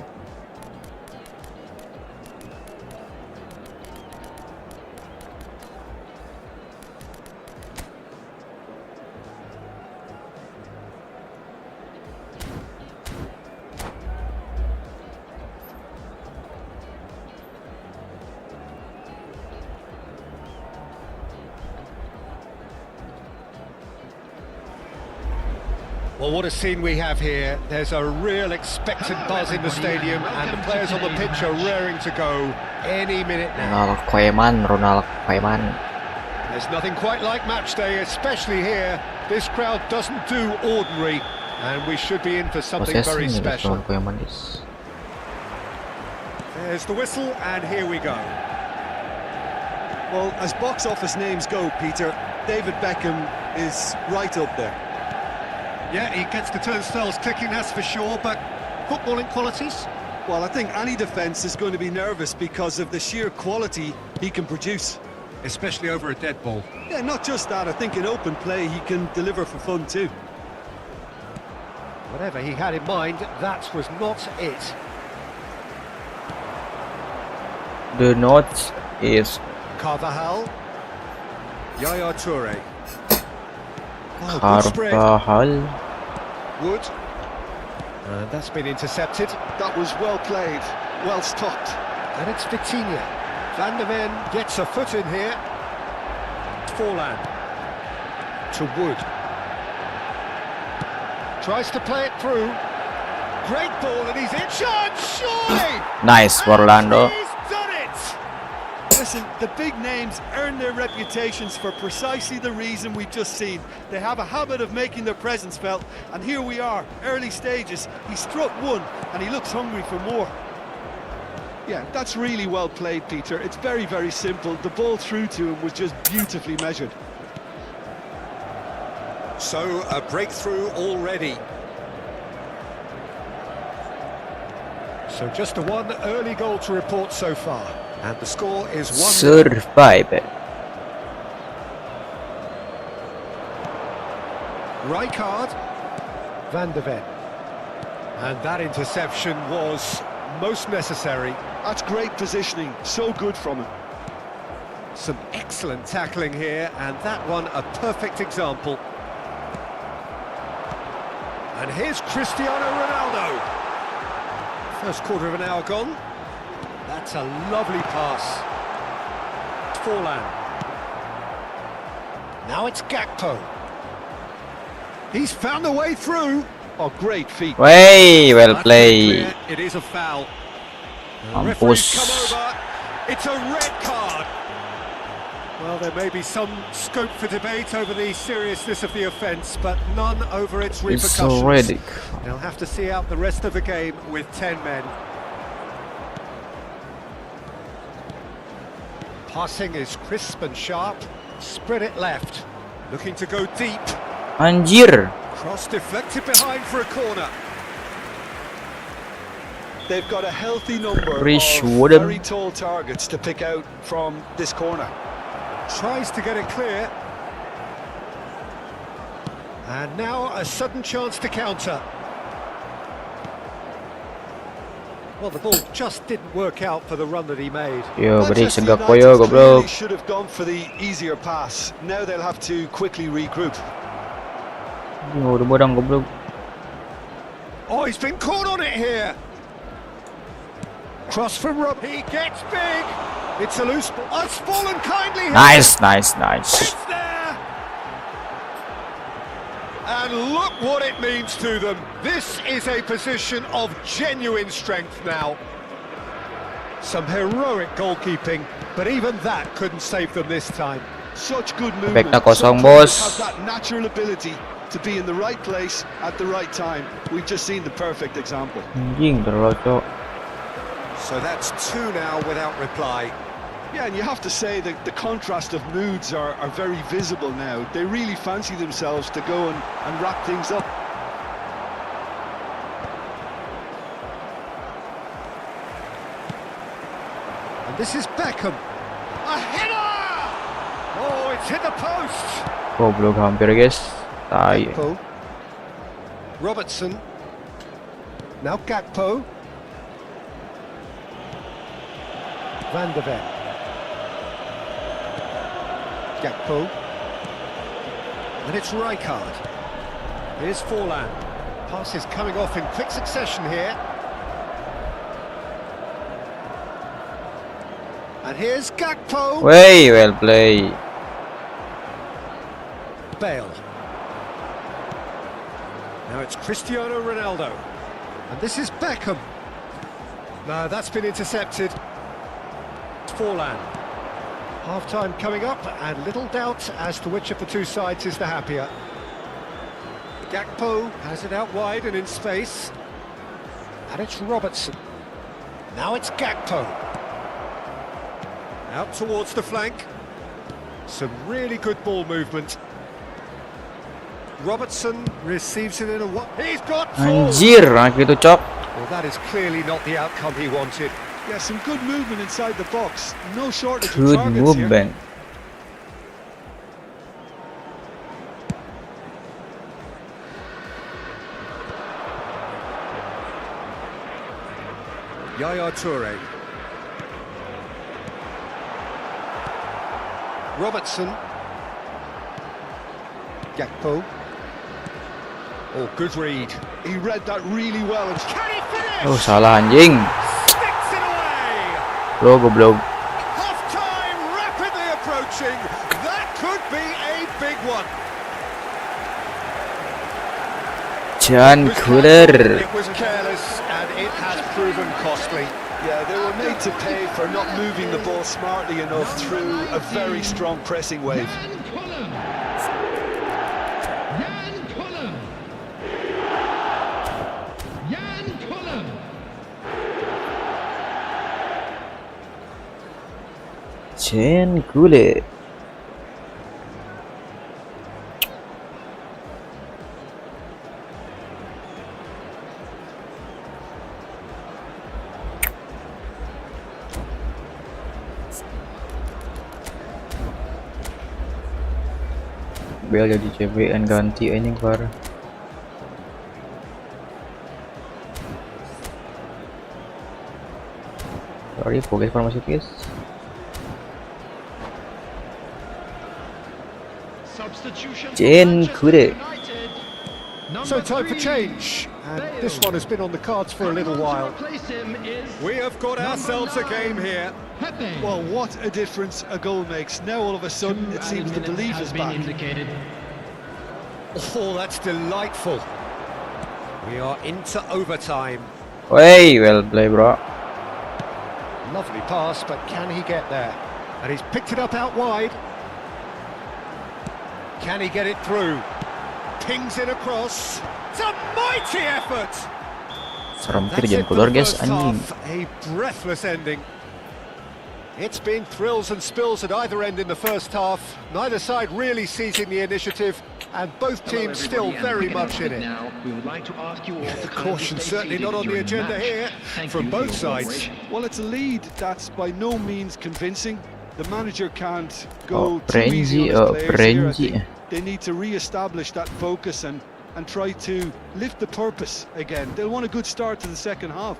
Well, what a scene we have here. There's a real expectant buzz in the stadium and the players on the pitch are raring to go any minute now. Ronald Koeman. There's nothing quite like match day, especially here. This crowd doesn't do ordinary and we should be in for something very special. There's the whistle and here we go. Well, as box office names go, Peter, David Beckham is right up there. Yeah, he gets the turnstiles clicking, that's for sure, but footballing qualities? Well, I think any defence is going to be nervous because of the sheer quality he can produce. Especially over a dead ball. Yeah, not just that, I think in open play he can deliver for fun too. Whatever he had in mind, that was not it. The note is Carvajal. Yaya Toure. Carvajal. Wood. And that's been intercepted. That was well played, well stopped. And it's Vitinha. Van der Ven gets a foot in here. Forlan. to Wood. Tries to play it through. Great ball, and he's in. Shot, surely! Nice for Orlando. And he's done it! Listen, the big names earn their reputations for precisely the reason we've just seen. They have a habit of making their presence felt, and here we are, early stages. He struck one, and he looks hungry for more. Yeah, that's really well played, Peter. It's very, very simple. The ball through to him was just beautifully measured. So, a breakthrough already. So just the one early goal to report so far. And the score is 1-0. Survive. Rijkaard, Van de Ven. And that interception was most necessary. That's great positioning. So good from him. Some excellent tackling here, and that one a perfect example. And here's Cristiano Ronaldo. First quarter of an hour gone. That's a lovely pass. Forlan. Now it's Gakpo. He's found a way through. Oh, great feet. Way well That's played. clear. It is a foul. The Mampus. referee's come over. It's a red card. Well, there may be some scope for debate over the seriousness of the offence, but none over its It's repercussions. already. They'll have to see out the rest of the game with 10 men. Passing is crisp and sharp. Spread it left. Looking to go deep. Anjir. Cross deflected behind for a corner. They've got a healthy number Rich of Woodham. very tall targets to pick out from this corner. Tries to get it clear. And now a sudden chance to counter. Well, the ball just didn't work out for the run that he made. Yo, break Manchester sa Gakpo United yo, go bro. clearly should have gone for the easier pass. Now they'll have to quickly regroup. Yo, dumurang go bro. Oh, he's been caught on it here. Cross from Rob. He gets big. It's a loose ball. Oh, it's fallen kindly here. Nice, nice, nice. It's there. And look what it means to them. This is a position of genuine strength now. Some heroic goalkeeping, but even that couldn't save them this time. Such good movement. Perfect na kosong, Some players boss. have that natural ability to be in the right place at the right time. We've just seen the perfect example. Anjing terlalu. So that's two now without reply. Yeah, and you have to say that the contrast of moods are very visible now. They really fancy themselves to go and wrap things up. And this is Beckham. A header! Oh, it's hit the post. Goblok hampir guys. Tai. Gakpo. Robertson. Now Gakpo. Van de Ven. Gakpo. And it's Rijkaard. Here's Forlan. Pass is coming off in quick succession here. And here's Gakpo. Way well played. Bale. Now it's Cristiano Ronaldo. And this is Beckham. No, that's been intercepted. It's Forlan. Half-time coming up, and little doubt as to which of the two sides is the happier. Gakpo has it out wide and in space. And it's Robertson. Now it's Gakpo. Out towards the flank. Some really good ball movement. Robertson receives it in a... He's got four! Anjir, anak itu cok. Well, that is clearly not the outcome he wanted. Yeah, some good movement inside the box. No shortage of Good targets here. movement. Yaya Toure. Robertson. Gakpo. Oh, good read. He read that really well. And Can he finish? Oh, salah anjing. Sticks it away. Bro, goblok. Half-time rapidly approaching. That could be a big one. Jan Kuller. It was careless and it has proven costly. Yeah, they were made to pay for not moving the ball smartly enough through a very strong pressing wave. Jan Kuller. Bel jadi CBN ganti ini parah. Sorry, fokus formasi guys. Jan Kuller. So time for change, and this one has been on the cards for a little while. We have got ourselves a game here. Well, what a difference a goal makes. Now all of a sudden it seems the belief is back. Oh, that's delightful. We are into overtime. Wey, well play bro. Lovely pass, but can he get there? And he's picked it up out wide. Can he get it through? Pings it across. It's a mighty effort. Serem That's Jan it for Kuller the guys first anjing. half, a breathless ending. It's been thrills and spills at either end in the first half. Neither side really seizing the initiative, and both teams still very much in it. Caution certainly not on the agenda here from both sides. Well, it's a lead that's by no means convincing. The manager can't Oh, go too easy on his players here. I Frenzy. think they need to re-establish that focus and try to lift the purpose again. They'll want a good start to the second half.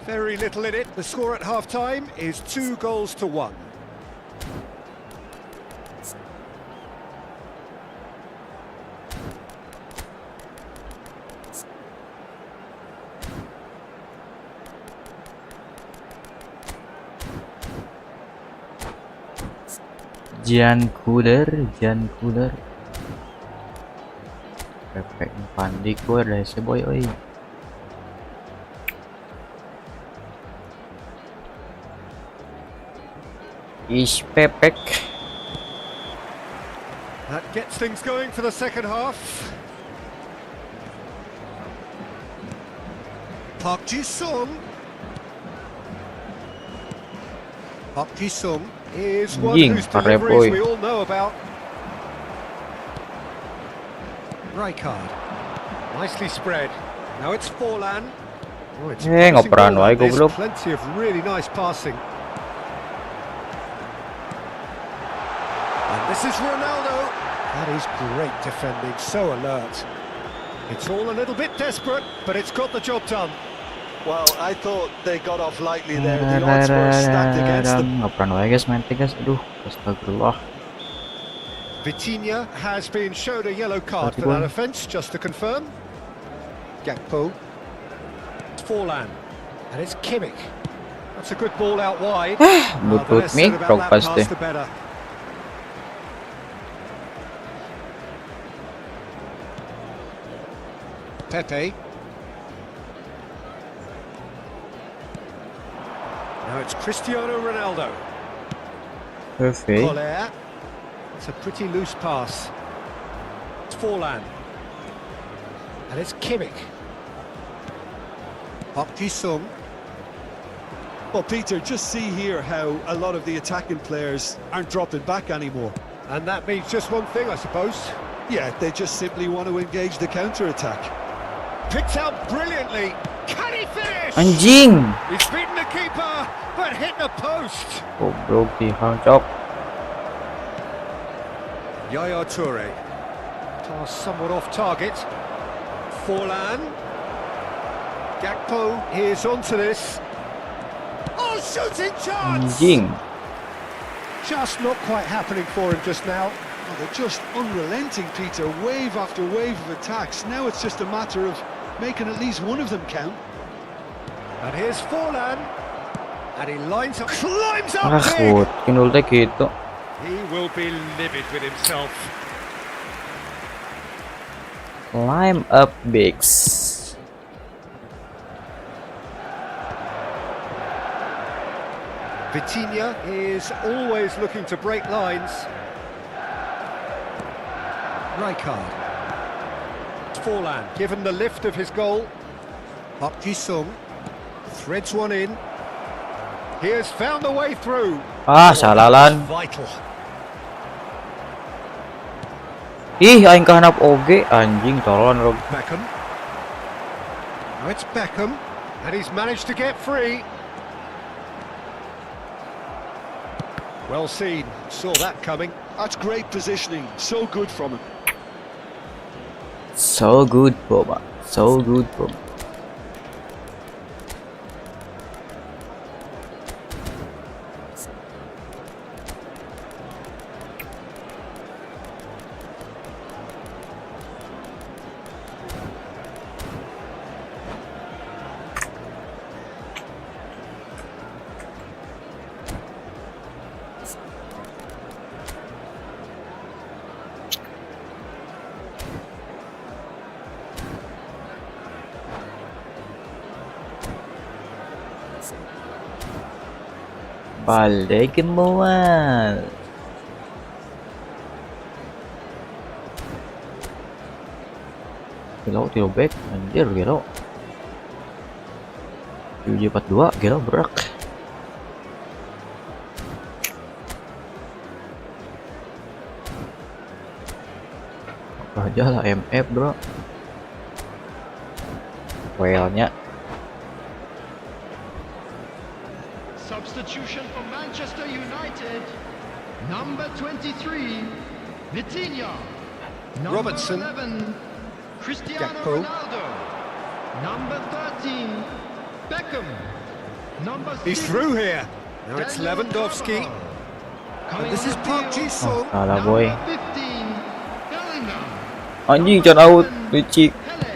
Very little in it. The score at half-time is 2-1. Jan Kuller. Perfect pandi ko ada si boy oi. Ish Pepek. That gets things going for the second half. Park Ji-sung. Park Ji-sung is one Ying, whose deliveries boy. we all know about. Rijkaard. Nicely spread. Now it's Forlan. Oh, it's promising ngoperan ball, wae there's goblok. plenty of really nice passing. And this is Ronaldo. That is great defending, so alert. It's all a little bit desperate, but it's got the job done. Well, I thought they got off lightly there. The odds were stacked against them. Ngoperan wae guys, mati guys. Aduh, astagfirullah. Vitinha has been shown a yellow card for that offence, just to confirm. Gakpo. It's Forlan. And it's Kimmich. That's a good ball out wide. Good the less me, said about frog that pass pass, deh. the better. Pepe. Now it's Cristiano Ronaldo. Perfect. Collier. It's a pretty loose pass. It's Forlan. And it's Kimmich. Park Ji-sung. Well, Peter, just see here how a lot of the attacking players aren't dropping back anymore. And that means just one thing, I suppose. Yeah, they just simply want to engage the counter-attack. Picked out brilliantly. Can he finish? Anjing. He's beaten the keeper, but hit the post. Goblok di hang cok. Yaya Toure. Pass somewhat off target. Forlan. Gakpo is onto this. Oh, shooting chance! Anjing. Just not quite happening for him just now. Oh, they're just unrelenting, Peter. Wave after wave of attacks. Now it's just a matter of making at least one of them count. And here's Forlan. And he lines up, climbs up Ah, big. gut. Kinulta gitu. He will be livid with himself. Climb up bigs. Vitinha is always looking to break lines. Rijkaard. Forlan, given the lift of his goal. Park Ji-sung threads one in. He has found the way through. Salah lan. Vital. Ih, aing kahanap oge anjing tolong. Beckham. Now it's Beckham, and he's managed to get free. Well seen, saw that coming. That's great positioning, so good from him. So good, Boba. So good, Boba. Balikin mual. Gelo back anjir gelo. 742 gelo berak. Apa aja lah MF bro. Well-nya. Substitution for Manchester United. Number 23, Vitinha. Number Robertson. 11, Cristiano Gakpo. Ronaldo. Number 13, Beckham. Number 6, He's through here. Now it's Daniel Lewandowski. Carvajal. And Coming this on is the Park field, Ji-sung. Salah boy. Number 15, Bellingham. Anjing can out licik. Pele.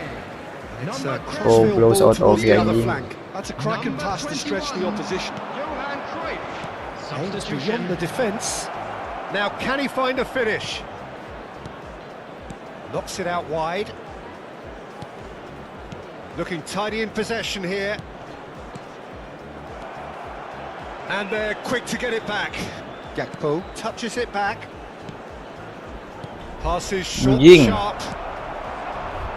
It's Number a 10, crossfield blows ball out towards Alvi the other anjing. flank. That's a cracking Number pass to stretch the 21. opposition. Johan Cruyff. Aims Substitution. beyond the defence. Now can he find a finish? Knocks it out wide. Looking tidy in possession here. And they're quick to get it back. Gakpo touches it back. Passes short, Ying. sharp.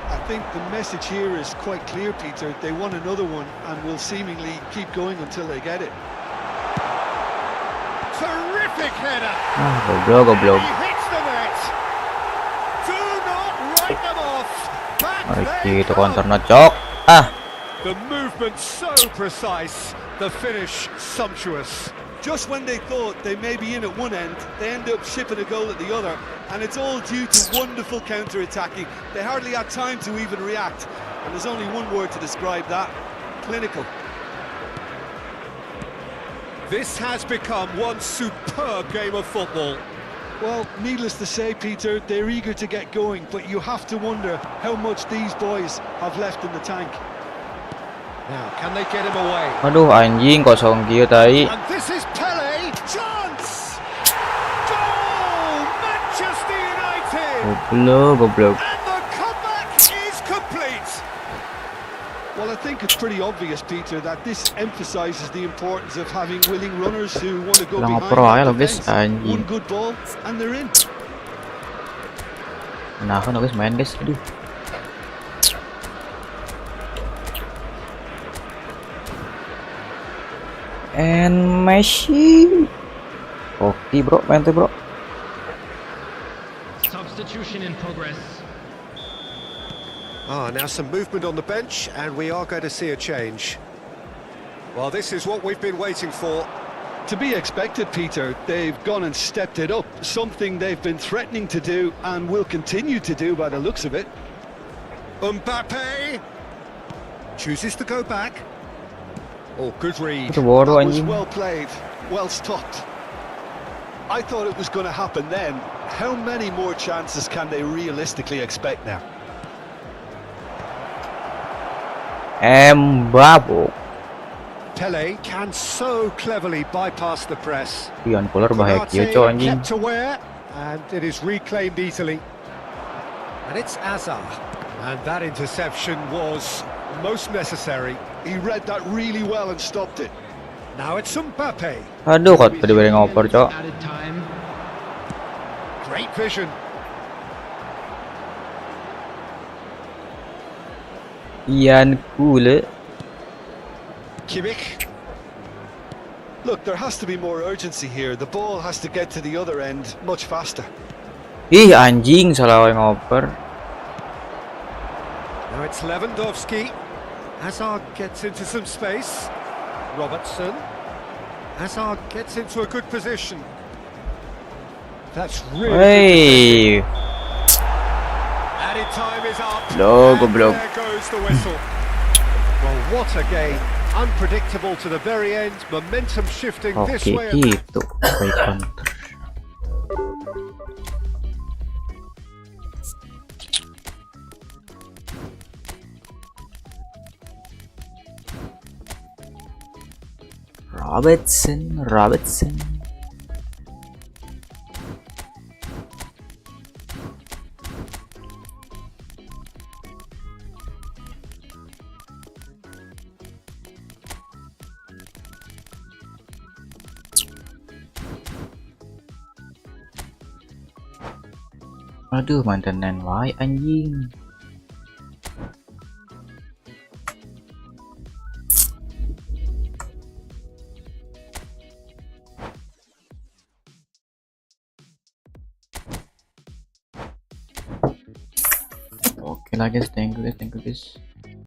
I think the message here is quite clear, Peter. They want another one and will seemingly keep going until they get it. Terrific header. Goblok. He hits the net. Do not write them off. Back Oke, they itu come. counternya cok. The movement so precise. The finish sumptuous. Just when they thought they may be in at one end, they end up shipping a goal at the other, and it's all due to wonderful counter-attacking. They hardly had time to even react, and there's only one word to describe that: clinical. This has become one superb game of football. Well, needless to say, Peter, they're eager to get going, but you have to wonder how much these boys have left in the tank. Now, can they get him away? Aduh anjing kosong kieu tadi. And this is Pele. Chance! Goal! Manchester United! Goblok. And the comeback is complete. Well, I think it's pretty obvious, Peter, that this emphasises the importance of having willing runners who want to go Udah behind ngepro aja the lo guys defence. anjing. One good ball, and they're in. Nah kan guys main guys. Aduh. And Messi. Hoki bro, main tuh bro. Substitution in progress. Now some movement on the bench, and we are going to see a change. Well, this is what we've been waiting for. To be expected, Peter. They've gone and stepped it up, something they've been threatening to do and will continue to do by the looks of it. Mbappe chooses to go back. Oh, good read. Itu bodoh That was anjing. well played, well stopped. I thought it was going to happen then. How many more chances can they realistically expect now? Bravo. Pele can so cleverly bypass the press. Pion Cooler bahaya kieu cok anjing. Kept aware, and it is reclaimed easily. And it's Azar. And that interception was most necessary. He read that really well and stopped it. Now it's Mbappe. Aduh, kok tadi bareng ngoper, Cok. Added time. Great vision. Ian Kule. Kimmich. Look, there has to be more urgency here. The ball has to get to the other end much faster. Ih, anjing, salah ngoper. Now it's Lewandowski. Hazard gets into some space. Robertson. Hazard gets into a good position. That's really Hey, good. Added time is up. Logo And block. there goes the whistle. Well, what a game. Unpredictable to the very end. Momentum shifting this oke way and that. itu by counter. Robertson. Aduh, mantenan wae anjing. Oke lah guys, thank you guys.